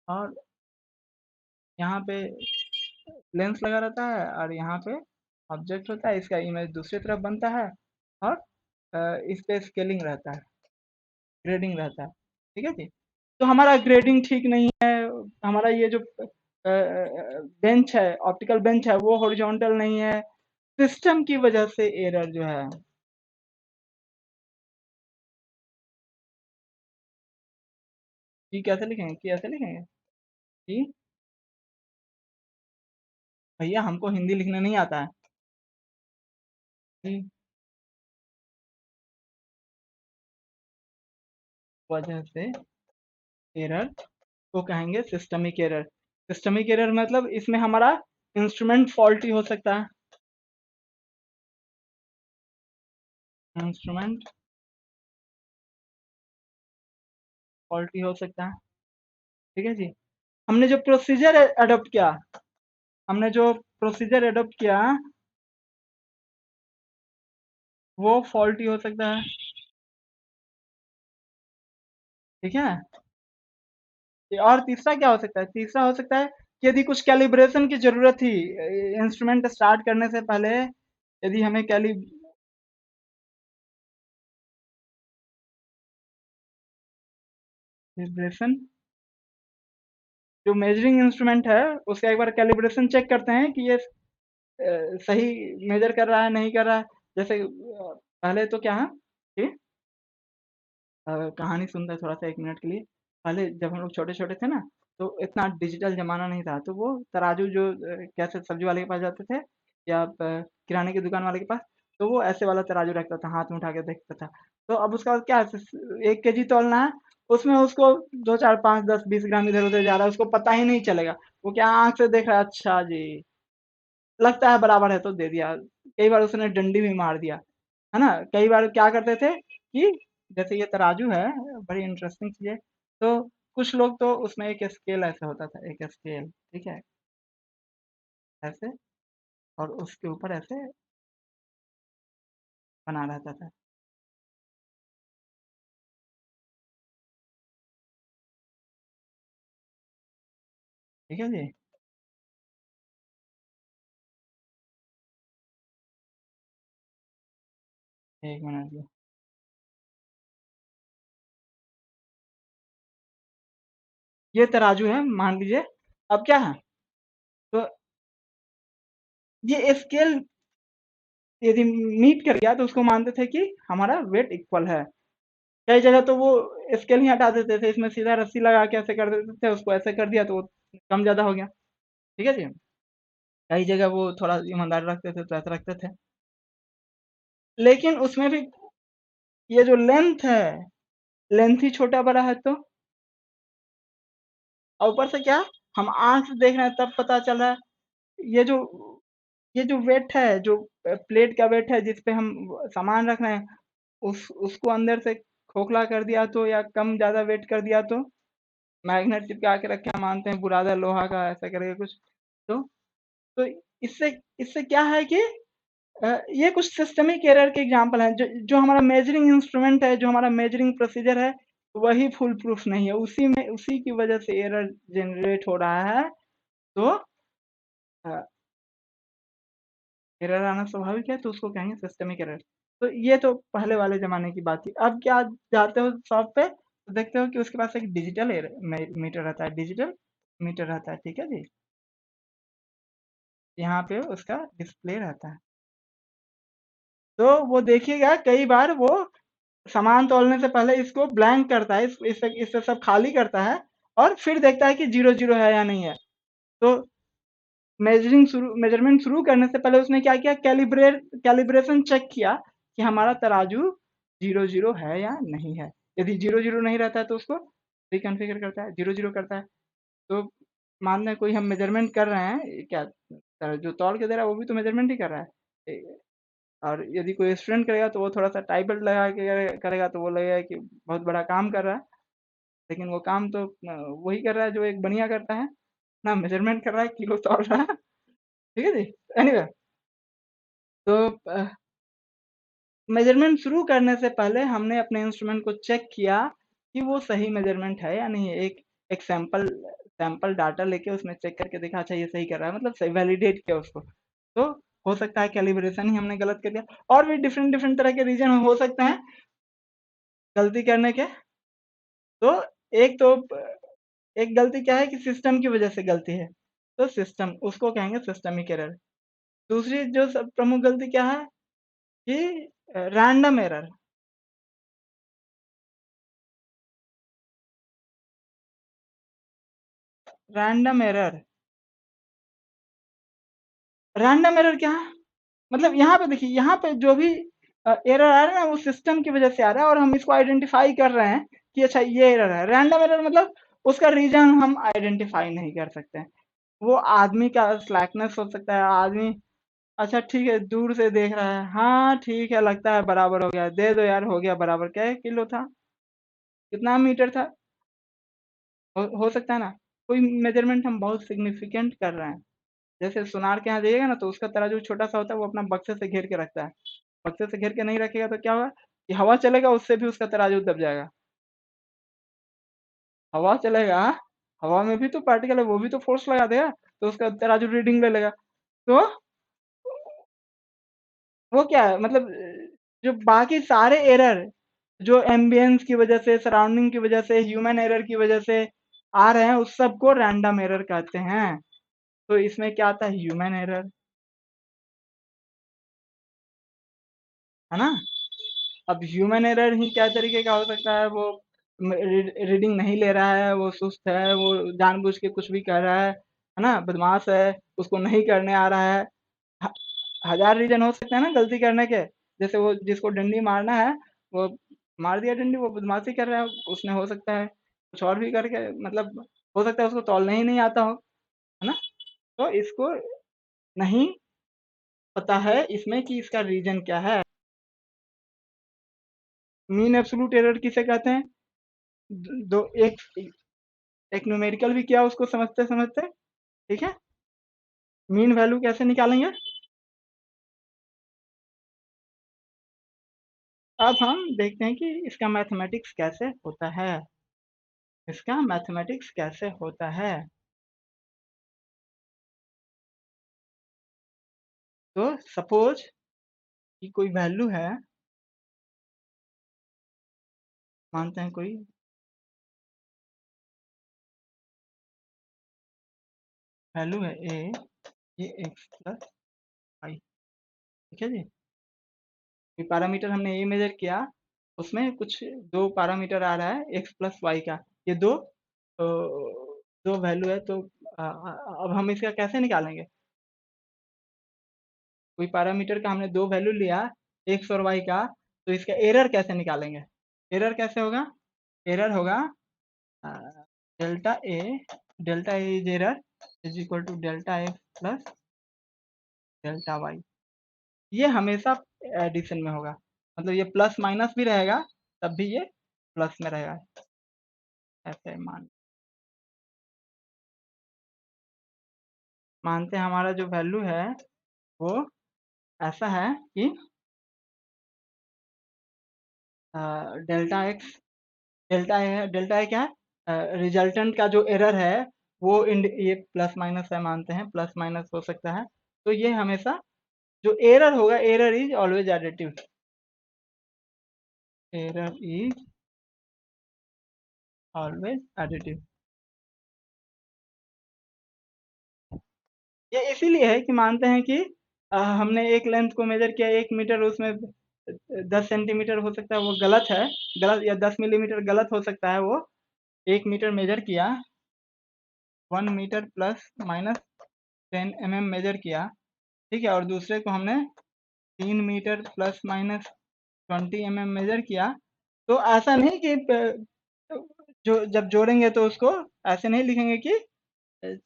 और यहाँ पे लेंस लगा रहता है और यहाँ पे ऑब्जेक्ट होता है, इसका इमेज दूसरी तरफ बनता है और इस पे स्केलिंग रहता है, ग्रेडिंग रहता है, ठीक है जी। तो हमारा ग्रेडिंग ठीक नहीं है, हमारा ये जो बेंच है, ऑप्टिकल बेंच है, वो हॉरिजॉन्टल नहीं है, सिस्टम की वजह से एरर जो है। कि कैसे लिखेंगे? कि ऐसे लिखेंगे कि भैया हमको हिंदी लिखना नहीं आता है। कि वजह से एरर को कहेंगे सिस्टमिक एरर। सिस्टमिक एरर मतलब इसमें हमारा इंस्ट्रूमेंट फॉल्टी हो सकता है, इंस्ट्रूमेंट फॉल्टी हो सकता है, ठीक है जी। हमने जो प्रोसीजर अडॉप्ट किया, हमने जो प्रोसीजर अडॉप्ट किया वो फॉल्टी हो सकता है, ठीक है। और तीसरा क्या हो सकता है? तीसरा हो सकता है कि यदि कुछ कैलिब्रेशन की जरूरत थी इंस्ट्रूमेंट स्टार्ट करने से पहले, यदि हमें कैलिब्रेशन, जो मेजरिंग इंस्ट्रूमेंट है उसका एक बार कैलिब्रेशन चेक करते हैं कि ये सही मेजर कर रहा है नहीं कर रहा है। जैसे पहले तो क्या है कि कहानी सुनते हैं थोड़ा सा 1 मिनट के लिए। पहले जब हम लोग छोटे छोटे थे ना, तो इतना डिजिटल जमाना नहीं था, तो वो तराजू जो कैसे सब्जी वाले के पास जाते थे या किराने की दुकान वाले के पास, तो वो ऐसे वाला तराजू रखता था, हाथ में उठा के देखता था। तो अब उसका क्या है, 1 केजी तोलना है, उसमें उसको 2 4 5 10 20 ग्राम इधर उधर जा रहा है, उसको पता ही नहीं चलेगा। वो क्या आंख से देख रहा है, अच्छा जी लगता है बराबर है तो दे दिया। कई बार उसने डंडी भी मार दिया, है ना। कई बार क्या करते थे कि जैसे ये तराजू है, बड़ी इंटरेस्टिंग चीज है। तो कुछ लोग तो उसमें एक स्केल ऐसा होता था, एक स्केल, ठीक है, ऐसे, और उसके ऊपर ऐसे बना रहता था, ठीक है जी। 1 मिनट जी। ये तराजू है मान लीजिए। अब क्या है, तो ये स्केल यदि मीट कर गया तो उसको मानते थे कि हमारा वेट इक्वल है। कई जगह तो वो स्केल ही हटा देते थे, इसमें सीधा रस्सी लगा के ऐसे कर देते थे, उसको ऐसे कर दिया तो वो कम ज्यादा हो गया, ठीक है जी। कई जगह वो थोड़ा ईमानदार रखते थे तो ऐसा रखते थे, लेकिन उसमें भी ये जो लेंथ है, लेंथ ही छोटा बड़ा है तो, और ऊपर से क्या, हम आंख से देख रहे हैं तब पता चल रहा है। ये जो ये जो वेट है, जो प्लेट का वेट है जिस पे हम सामान रख रहे हैं, उस उसको अंदर से खोखला कर दिया तो, या कम ज्यादा वेट कर दिया तो, मैग्नेट चिपका के रखे, हम मानते हैं बुरादा लोहा का ऐसा करके कुछ। तो तो इससे इससे क्या है कि ये कुछ सिस्टमिक एरर के एग्जांपल हैं। जो हमारा मेजरिंग इंस्ट्रूमेंट है, जो हमारा मेजरिंग प्रोसीजर है, वही फुल प्रूफ नहीं है, उसी में उसी की वजह से एरर जनरेट हो रहा है। तो एरर आना स्वाभाविक है, तो उसको कहेंगे सिस्टमिक एरर। तो ये तो पहले वाले जमाने की बात थी। अब क्या, जाते हो शॉप पे तो देखते हो कि उसके पास एक डिजिटल मीटर रहता है, डिजिटल मीटर रहता है, ठीक है जी। यहाँ पे उसका डिस्प्ले रहता है। तो वो देखिएगा कई बार वो सामान तोलने से पहले इसको ब्लैंक करता है, इससे सब खाली करता है, और फिर देखता है कि जीरो जीरो है या नहीं है। तो मेजरमेंट शुरू करने से पहले उसने क्या किया, कैलिब्रेशन चेक किया कि हमारा तराजू जीरो जीरो है या नहीं है। यदि जीरो जीरो नहीं रहता है तो उसको रिकॉन्फ़िगर करता है, जीरो जीरो करता है। तो मान लें कोई हम मेजरमेंट कर रहे हैं, क्या जो तौल के दे रहा है वो भी तो मेजरमेंट ही कर रहा है। और यदि कोई स्टूडेंट करेगा तो वो थोड़ा सा टाई बेल्ट लगा के करेगा तो वो लगेगा कि बहुत बड़ा काम कर रहा है। लेकिन वो काम तो वही कर रहा है जो एक बढ़िया करता है ना, मेजरमेंट कर रहा है, किलो तौल रहा है। ठीक है जी। एनीवे, तो मेजरमेंट शुरू करने से पहले हमने अपने इंस्ट्रूमेंट को चेक किया कि वो सही मेजरमेंट है या नहीं है। एक सैंपल सैंपल डाटा लेके उसमें चेक करके देखा, अच्छा ये सही कर रहा है, मतलब सही वैलिडेट किया उसको। तो हो सकता है कैलिब्रेशन ही हमने गलत कर दिया, और भी डिफरेंट डिफरेंट तरह के रीजन हो सकते हैं गलती करने के। तो एक तो एक गलती क्या है कि सिस्टम की वजह से गलती है, तो सिस्टम उसको कहेंगे सिस्टमिक एरर। दूसरी जो प्रमुख गलती क्या है कि random error. Random error random error क्या है? मतलब यहाँ पे देखिए, यहाँ पे जो भी एरर आ रहा है ना, वो सिस्टम की वजह से आ रहा है, और हम इसको आइडेंटिफाई कर रहे हैं कि अच्छा ये एरर है। रैंडम एरर मतलब उसका रीजन हम आइडेंटिफाई नहीं कर सकते हैं। वो आदमी का स्लैकनेस हो सकता है। आदमी अच्छा ठीक है, दूर से देख रहा है, हाँ ठीक है, लगता है बराबर हो गया, दे दो यार, हो गया बराबर। क्या किलो था, कितना मीटर था, हो सकता है ना। कोई मेजरमेंट हम बहुत सिग्निफिकेंट कर रहे हैं, जैसे सुनार के यहाँ जाइएगा ना, तो उसका तराजू छोटा सा होता है, वो अपना बक्से से घेर के रखता है। बक्से से घेर के नहीं रखेगा तो क्या होगा कि हवा चलेगा, उससे भी उसका तराजू दब जाएगा। हवा चलेगा, हवा में भी तो पार्टिकल है, वो भी तो फोर्स लगा देगा, तो उसका तराजू रीडिंग ले लेगा। तो वो क्या है, मतलब जो बाकी सारे एरर जो एम्बियंस की वजह से, सराउंडिंग की वजह से, ह्यूमन एरर की वजह से आ रहे हैं, उस सबको रैंडम एरर कहते हैं। तो इसमें क्या आता है, ह्यूमन एरर, है ना। अब ह्यूमन एरर ही क्या तरीके का हो सकता है, वो रीडिंग नहीं ले रहा है, वो सुस्त है, वो जानबूझ के कुछ भी कर रहा है ना, बदमाश है, उसको नहीं करने आ रहा है। ह- हजार रीजन हो सकते हैं ना गलती करने के। जैसे वो जिसको डंडी मारना है, वो मार दिया डंडी, वो बदमाशी कर रहा है, उसने हो सकता है कुछ और भी करके, मतलब हो सकता है उसको तौलने ही नहीं आता हो, है ना। तो इसको नहीं पता है इसमें कि इसका रीजन क्या है। मीन एब्सोल्यूट एरर किसे कहते हैं? दो एक न्यूमेरिकल भी किया उसको समझते समझते, ठीक है। मीन वैल्यू कैसे निकालेंगे? अब हम देखते हैं कि इसका मैथमेटिक्स कैसे होता है। इसका मैथमेटिक्स कैसे होता है। तो सपोज कि कोई वैल्यू है, मानते हैं कोई वैल्यू है ए, ये एक्स प्लस वाई, ठीक है जी। ये पैरामीटर हमने ए मेजर किया, उसमें कुछ दो पैरामीटर आ रहा है एक्स प्लस वाई का, ये दो दो वैल्यू है। तो अब हम इसका कैसे निकालेंगे? कोई पैरामीटर का हमने दो वैल्यू लिया, एक्स और वाई का, तो इसका एरर कैसे निकालेंगे? एरर कैसे होगा? एरर होगा delta A, delta A is error is equal to delta x plus delta Y. ये हमेशा एडिशन में होगा, मतलब ये प्लस माइनस भी रहेगा, तब भी ये प्लस में रहेगा। ऐसे मानते हैं हमारा जो वैल्यू है वो ऐसा है कि डेल्टा एक्स, डेल्टा ए क्या है, रिजल्टेंट का जो एरर है वो ये प्लस माइनस है, मानते हैं प्लस माइनस हो सकता है। तो ये हमेशा जो एरर होगा, error is always additive, error is always additive. ये इसीलिए है कि मानते हैं कि हमने एक लेंथ को मेजर किया 1 मीटर, उसमें 10 सेंटीमीटर हो सकता है वो गलत है, गलत, या 10 मिलीमीटर गलत हो सकता है। वो 1 मीटर मेजर किया, 1 metre plus minus 10 mm measure किया, ठीक है, और दूसरे को हमने 3 metre plus minus 20 mm measure किया। तो ऐसा नहीं कि जो जब जोड़ेंगे तो उसको ऐसे नहीं लिखेंगे कि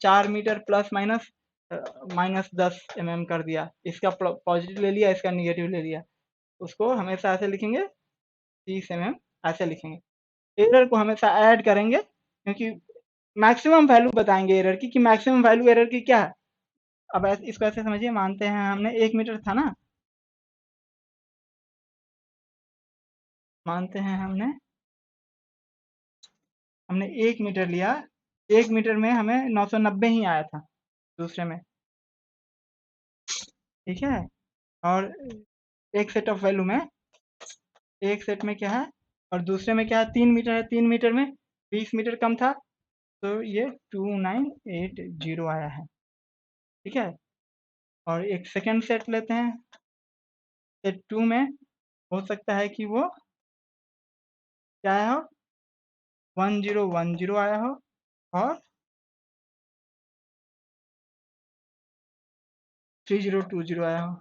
4 मीटर प्लस माइनस -10 mm कर दिया, इसका पॉजिटिव ले लिया, इसका निगेटिव ले लिया। उसको हमेशा ऐसे लिखेंगे, 30 mm ऐसे लिखेंगे। एरर को हमेशा ऐड करेंगे, क्योंकि मैक्सिमम वैल्यू बताएंगे एरर की, कि मैक्सिमम वैल्यू एरर की क्या है। अब इसको ऐसे समझिए, मानते हैं हमने 1 मीटर था ना, मानते हैं हमने हमने 1 मीटर लिया, 1 मीटर में हमें 990 ही आया था दूसरे में, ठीक है। और एक सेट ऑफ वैल्यू में, एक सेट में क्या है और दूसरे में क्या है, 3 मीटर है, 3 मीटर में 20 मीटर कम था, तो ये 2980 आया है, ठीक है। और एक सेकंड सेट लेते हैं, सेट 2 में हो सकता है कि वो क्या आया हो, 1010 आया हो, और 3020 आया हो।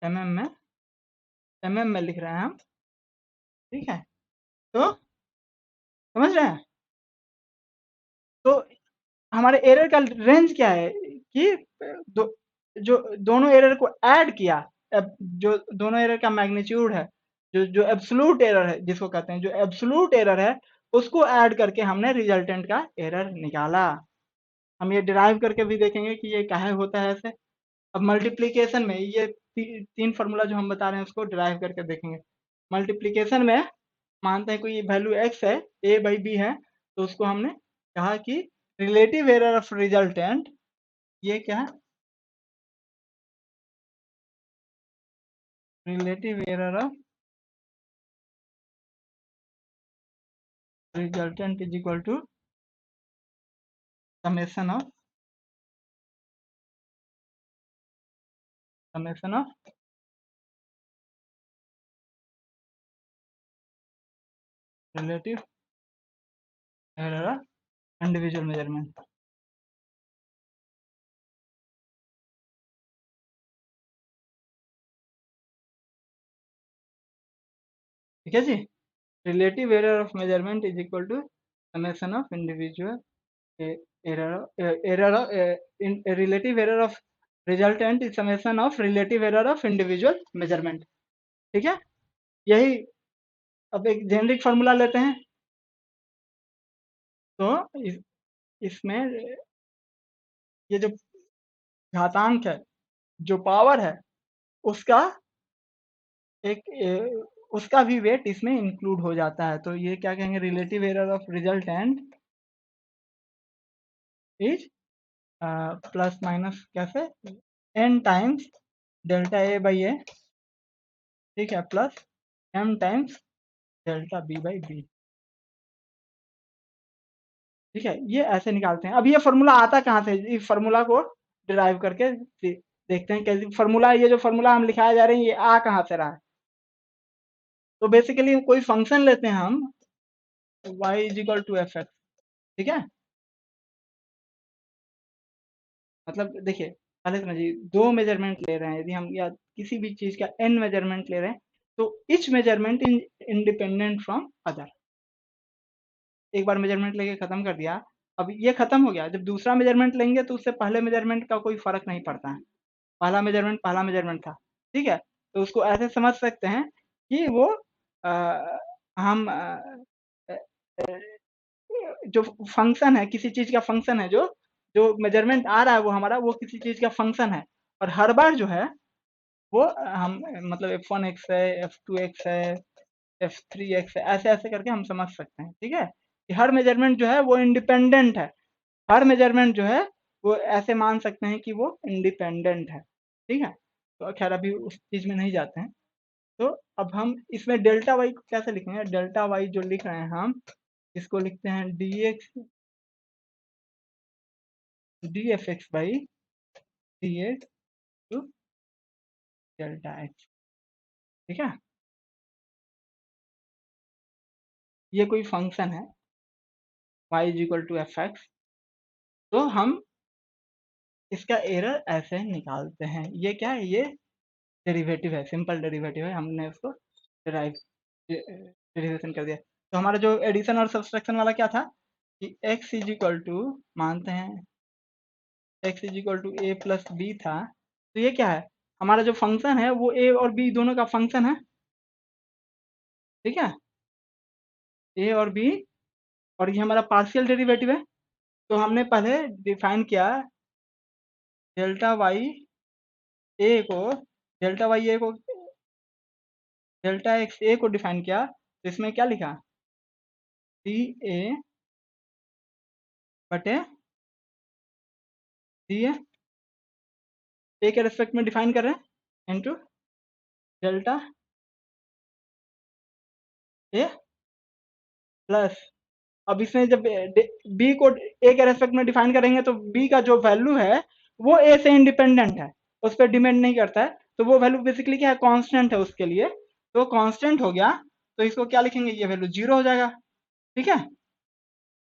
एमएम में, एमएम में लिख रहे हैं हम, ठीक है। तो समझ रहे हैं, तो हमारे एरर का रेंज क्या है कि दो, जो दोनों एरर को ऐड किया, जो दोनों एरर का मैग्नीट्यूड है, जो जो एब्सोल्यूट एरर है जिसको कहते हैं, जो एब्सोल्यूट एरर है उसको ऐड करके हमने रिजल्टेंट का एरर निकाला। हम ये डिराइव करके भी देखेंगे कि ये काहे होता है ऐसे। अब मल्टीप्लिकेशन में ये तीन फार्मूला जो हम बता रहे हैं उसको डिराइव करके देखेंगे। मल्टीप्लिकेशन में मानते हैं कोई वैल्यू x है, a बाई बी है, तो उसको हमने कहा कि रिलेटिव एरर ऑफ रिजल्टेंट, ये क्या है, relative error of resultant is equal to summation of relative error of individual measurement. ठीक है जी, relative error of measurement is equal to summation of individual relative error of resultant is summation of relative error of individual measurement, ठीक है। यही, अब एक generic formula लेते हैं, तो इसमें ये जो घातांक है, जो पावर है, उसका उसका भी वेट इसमें इंक्लूड हो जाता है, तो ये क्या कहेंगे, relative error of resultant is plus minus कैसे, n times delta a by a, ठीक है, plus m times delta b by b, ठीक है। ये ऐसे निकालते हैं। अब ये फार्मूला आता कहाँ से, इस फार्मूला को डिराइव करके देखते हैं कैसे फार्मूला, ये जो फार्मूला हम लिखाए जा रहे हैं ये आ कहाँ से रहा है। तो बेसिकली कोई फंक्शन लेते हैं हम, y is equal to F X, ठीक है। मतलब देखिए, पहले समझिए, दो मेजरमेंट ले रहे हैं यदि हम, या किसी भी चीज का n मेजरमेंट ले रहे हैं, तो each measurement is independent from other. एक बार मेजरमेंट लेके खत्म कर दिया, अब ये खत्म हो गया, जब दूसरा मेजरमेंट लेंगे तो उससे पहले मेजरमेंट का कोई फर्क नहीं पड़ता है, पहला मेजरमेंट था, ठीक है। तो उसको ऐसे समझ सकते हैं कि वो आ, हम जो फंक्शन है, किसी चीज का फंक्शन है, जो जो मेजरमेंट आ रहा है वो हमारा, वो किसी चीज का फंक्शन है, और हर बार जो है वो हम, मतलब f1x है, f2x है, f3x है, ऐसे ऐसे करके हम समझ सकते हैं, ठीक है। कि हर मेजरमेंट जो है वो इंडिपेंडेंट है, हर मेजरमेंट जो है वो ऐसे मान सकते हैं कि वो इंडिपेंडेंट है, ठीक है। तो खैर अभी उस चीज में नहीं जाते हैं। तो अब हम इसमें डेल्टा वाई को कैसे लिखेंगे, डेल्टा वाई जो लिख रहे हैं हम, इसको लिखते हैं D X D F X by D X to delta x, ठीक है। ये कोई फंक्शन है y is equal to F X, तो हम इसका एरर ऐसे निकालते हैं। ये क्या है, ये डेरिवेटिव है, सिंपल डेरिवेटिव है, हमने उसको डिराइव डेरिवेशन कर दिया। तो हमारा जो एडिशन और सब्सट्रैक्शन वाला क्या था, कि x इज इक्वल टू, मानते हैं x is equal to A plus B था, तो ये क्या है, हमारा जो फंक्शन है वो a और b दोनों का फंक्शन है, ठीक है। ए और बी, और ये हमारा पार्शियल डेरिवेटिव है। तो हमने पहले डिफाइन किया डेल्टा वाई ए को, डेल्टा वाई ए को, डेल्टा एक्स ए को डिफाइन किया, तो इसमें क्या लिखा, डी ए बटे डी ए के रेस्पेक्ट में डिफाइन कर रहे हैं इनटू डेल्टा ए प्लस, अब इसमें जब बी को ए के रेस्पेक्ट में डिफाइन करेंगे तो बी का जो वैल्यू है वो ए से इंडिपेंडेंट है, उस पर डिपेंड नहीं करता है, तो वो वैल्यू बेसिकली क्या है, कांस्टेंट है उसके लिए, तो कांस्टेंट हो गया, तो इसको क्या लिखेंगे, ये वैल्यू 0 हो जाएगा। ठीक है,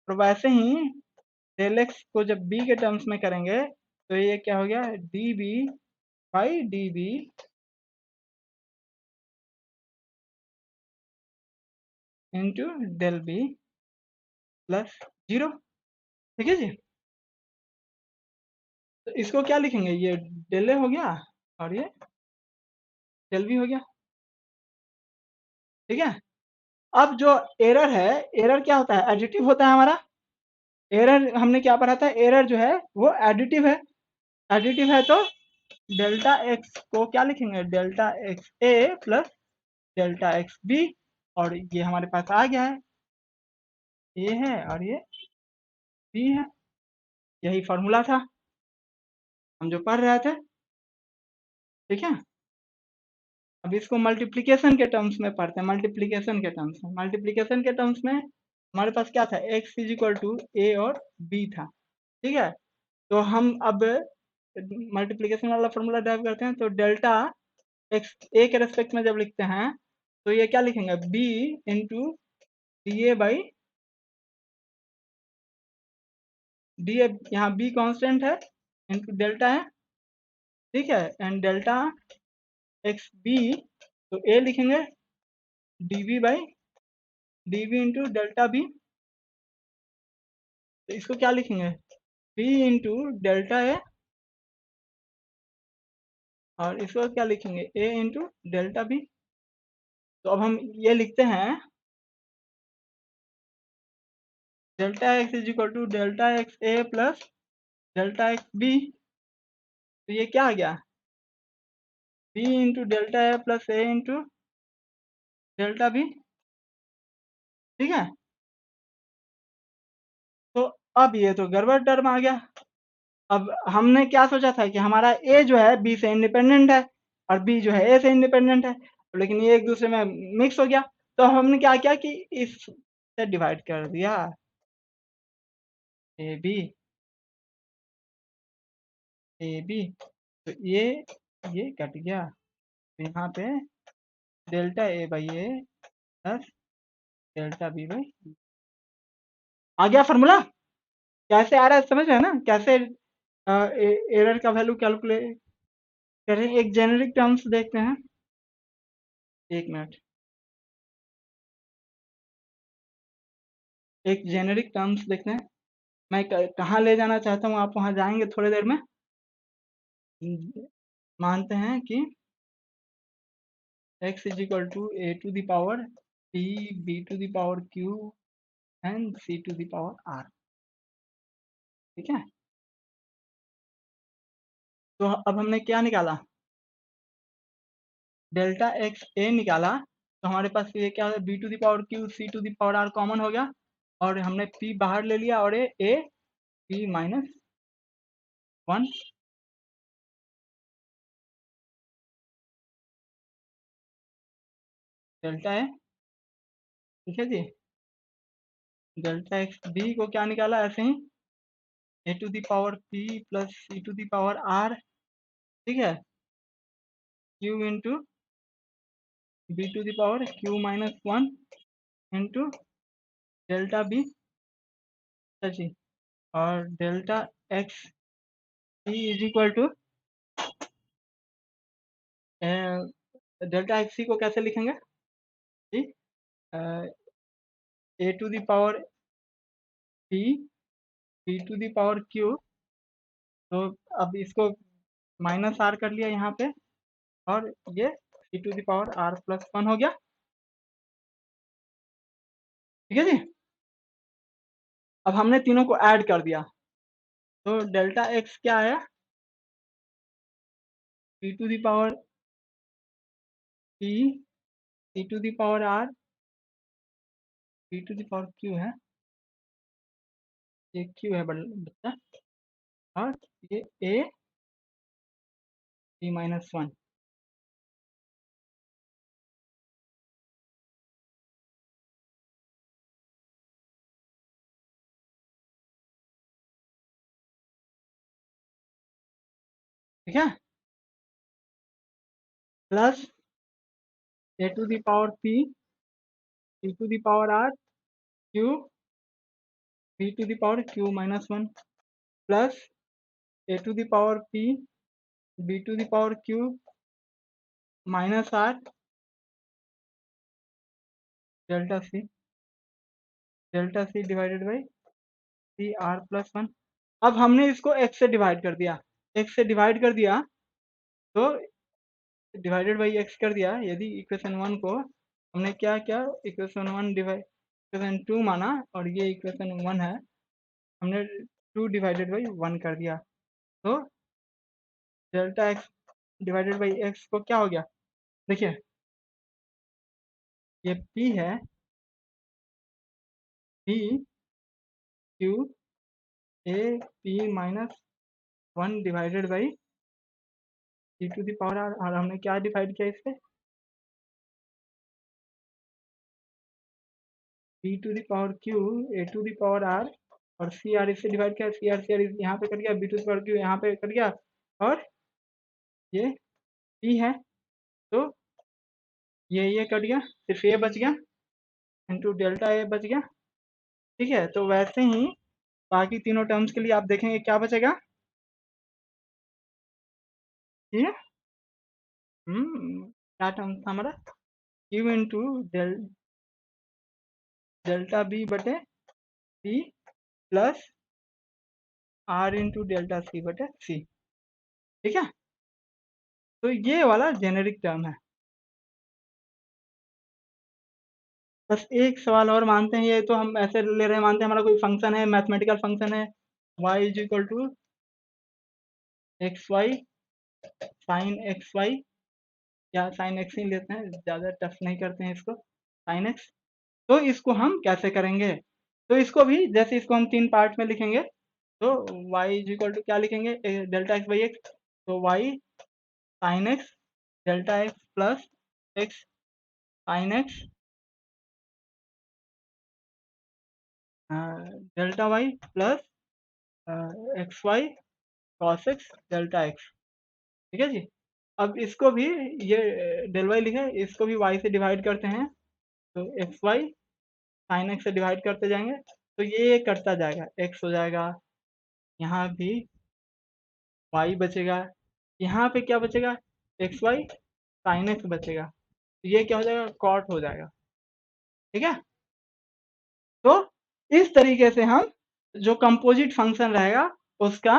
और वैसे ही डेल एक्स को जब बी के टर्म्स में करेंगे तो ये क्या हो गया, D B by D B into del B plus 0। ठीक है जी, तो इसको क्या लिखेंगे, ये डेल ए हो गया और ये डेल बी हो गया। ठीक है, अब जो एरर है, एरर क्या होता है, एडिटिव होता है हमारा। एरर हमने क्या पढ़ा था, एरर जो है वो एडिटिव है, एडिटिव है तो डेल्टा एक्स को क्या लिखेंगे, delta X A plus delta X B, और ये हमारे पास आ गया है, ए है और ये बी है, यही फॉर्मूला था हम जो पढ़ रहे थे। ठीक है, अब इसको मल्टीप्लिकेशन के टर्म्स में पढ़ते हैं, मल्टीप्लिकेशन के टर्म्स में, मल्टीप्लिकेशन के टर्म्स में हमारे पास क्या था, एक्स इज इक्वल टू ए और बी था। ठीक है, तो हम अब मल्टीप्लिकेशन वाला फॉर्मूला ड्राइव करते हैं, तो डेल्टा एक्स ए के रेस्पेक्ट में जब लिखते हैं तो ये क्या लिखेंगे, B into D A by D A, यहाँ बी कांस्टेंट है इंटू डेल्टा है। ठीक है, एंड डेल्टा एक्स बी, तो ए लिखेंगे D B by D B into delta B, तो इसको क्या लिखेंगे, बी इंटू डेल्टा ए, और इसको क्या लिखेंगे, ए इंटू डेल्टा बी। तो अब हम ये लिखते हैं delta X is equal to delta X A plus delta X B, तो ये क्या आ गया, B into delta A plus A into delta B. ठीक है, तो अब ये तो गड़बड़ टर्म आ गया। अब हमने क्या सोचा था कि हमारा ए जो है बी से इंडिपेंडेंट है और बी जो है ए से इंडिपेंडेंट है, लेकिन ये एक दूसरे में मिक्स हो गया, तो हमने क्या किया कि इससे डिवाइड कर दिया, ए बी ए बी, तो ये कट गया, तो यहाँ पे delta a by a plus delta b by, आ गया फॉर्मूला। कैसे आ रहा है समझ रहे हैं ना, कैसे एरर का वैल्यू कैलकुलेट करें, एक जेनेरिक टर्म्स देखते हैं, एक मिनट, एक जेनेरिक टर्म्स देखते हैं, मैं कहाँ ले जाना चाहता हूँ, आप वहाँ जाएंगे थोड़ी देर में। मानते हैं कि x is equal to a to the power p b to the power q and c to the power r। ठीक है, तो अब हमने क्या निकाला, डेल्टा एक्स ए निकाला, तो हमारे पास ये क्या है, b to the power q c to the power r common हो गया, और हमने p बाहर ले लिया, और ये a p माइनस 1, डेल्टा है। ठीक है जी, डेल्टा एक्स बी को क्या निकाला, ऐसे ही a to the power p plus c to the power r। ठीक है, q into b to the power q minus 1 into delta b जी, और delta x c is equal to, delta x c को कैसे लिखेंगे जी, a to the power p p to the power q, तो अब इसको माइनस आर कर लिया यहाँ पे, और ये c to the power r plus 1 हो गया। ठीक है जी। अब हमने तीनों को ऐड कर दिया, तो डेल्टा एक्स क्या आया, p to the power p, c to the power r, p to the power q है, ये क्यू है बच्चा, और ये ए पी माइनस वन। ठीक है, plus a to the power p, c to the power r, q, p to the power q minus one, plus a to the power p, b to the power q minus r, delta c, delta c divided by c r plus one. अब हमने इसको x से divide कर दिया, x से divide कर दिया, तो डिवाइडेड बाई एक्स कर दिया। यदि इक्वेशन वन को हमने क्या किया, equation one divide equation two माना, और ये इक्वेशन वन है, हमने टू डिवाइडेड बाई वन कर दिया, तो delta x divided by x को क्या हो गया, देखिए ये पी है, p q a p minus one divided by c to the power r, और हमने क्या डिवाइड किया इससे, p to the power q a to the power r, और सी आर इससे डिवाइड किया, सी आर यहाँ पे कट गया, b to the power q यहाँ पे कट गया, और ये पी है, तो ये कट गया, सिर्फ ये बच गया, इंटू डेल्टा ए बच गया। ठीक है, तो वैसे ही बाकी तीनों टर्म्स के लिए आप देखेंगे क्या बचेगा, ठीक है। क्या टर्म था हमारा, क्यू इंटू डेल्टा बी बटे c, plus r into delta c बटे सी। ठीक है, तो ये वाला जेनेरिक टर्म है। बस एक सवाल और मानते हैं, ये तो हम ऐसे ले रहे हैं, मानते हैं हमारा कोई फंक्शन है, मैथमेटिकल फंक्शन है, y is equal to x y sine x y, या साइन एक्स ही लेते हैं, ज़्यादा टफ नहीं करते हैं इसको, साइन एक्स। तो इसको हम कैसे करेंगे, तो इसको भी जैसे इसको हम तीन पार्ट में लिखेंगे, तो y इज इक्वल टू क्या लिखेंगे, डेल्टा एक्स बाई एक्स, तो y sine x delta x plus x sine x delta y plus x y cos x delta x. ठीक है जी। अब इसको भी, ये डेल वाई लिखे, इसको भी y से डिवाइड करते हैं, तो एक्स वाई साइन एक्स से डिवाइड करते जाएंगे, तो ये कटता जाएगा, x हो जाएगा, यहाँ भी y बचेगा, यहाँ पे क्या बचेगा, एक्स वाई साइन एक्स बचेगा, तो ये क्या हो जाएगा, कॉट हो जाएगा। ठीक है, तो इस तरीके से हम जो कंपोजिट फंक्शन रहेगा उसका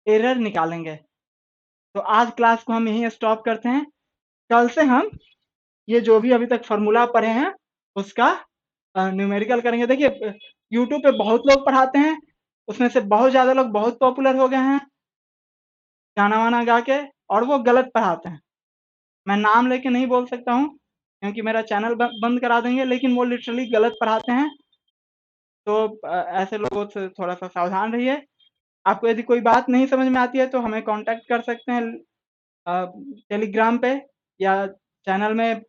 एरर निकालेंगे। तो आज क्लास को हम यहीं स्टॉप करते हैं, कल से हम ये जो भी अभी तक फार्मूला पढ़े हैं उसका न्यूमेरिकल करेंगे। देखिए यूट्यूब पे बहुत लोग पढ़ाते हैं, उसमें से बहुत ज़्यादा लोग बहुत पॉपुलर हो गए हैं गाना वाना गा के, और वो गलत पढ़ाते हैं। मैं नाम लेके नहीं बोल सकता हूँ क्योंकि मेरा चैनल बंद करा देंगे, लेकिन वो लिटरली गलत पढ़ाते हैं। तो ऐसे लोगों से थोड़ा सा सावधान रहिए। आपको यदि कोई बात नहीं समझ में आती है तो हमें कांटेक्ट कर सकते हैं टेलीग्राम पे, या चैनल में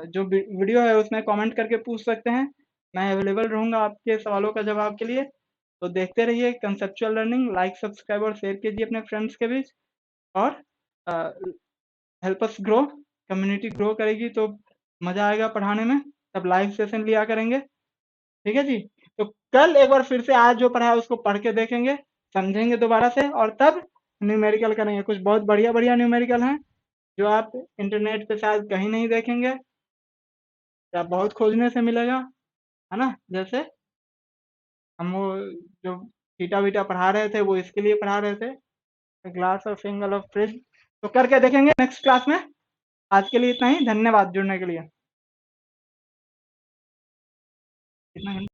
जो वीडियो है उसमें कमेंट करके पूछ सकते हैं। मैं अवेलेबल रहूँगा आपके सवालों का जवाब के लिए। तो देखते रहिए कंसेप्चुअल लर्निंग, लाइक सब्सक्राइब और शेयर कीजिए अपने फ्रेंड्स के बीच, और help us grow, community grow करेगी तो मज़ा आएगा पढ़ाने में। तब लाइव सेशन लिया करेंगे। ठीक है जी। तो कल एक बार फिर से आज जो पढ़ा है उसको पढ़ के देखेंगे, समझेंगे दोबारा से, और तब न्यूमेरिकल करेंगे। कुछ बहुत बढ़िया बढ़िया न्यूमेरिकल हैं जो आप इंटरनेट पे शायद कहीं नहीं देखेंगे, या बहुत खोजने से मिलेगा, है ना। जैसे हम वो जो थीटा वीटा पढ़ा रहे थे वो इसके लिए पढ़ा रहे थे, ग्लास और सिंगल ऑफ फ्रिज। तो करके देखेंगे नेक्स्ट क्लास में। आज के लिए इतना ही, धन्यवाद जुड़ने के लिए। कितना घंटा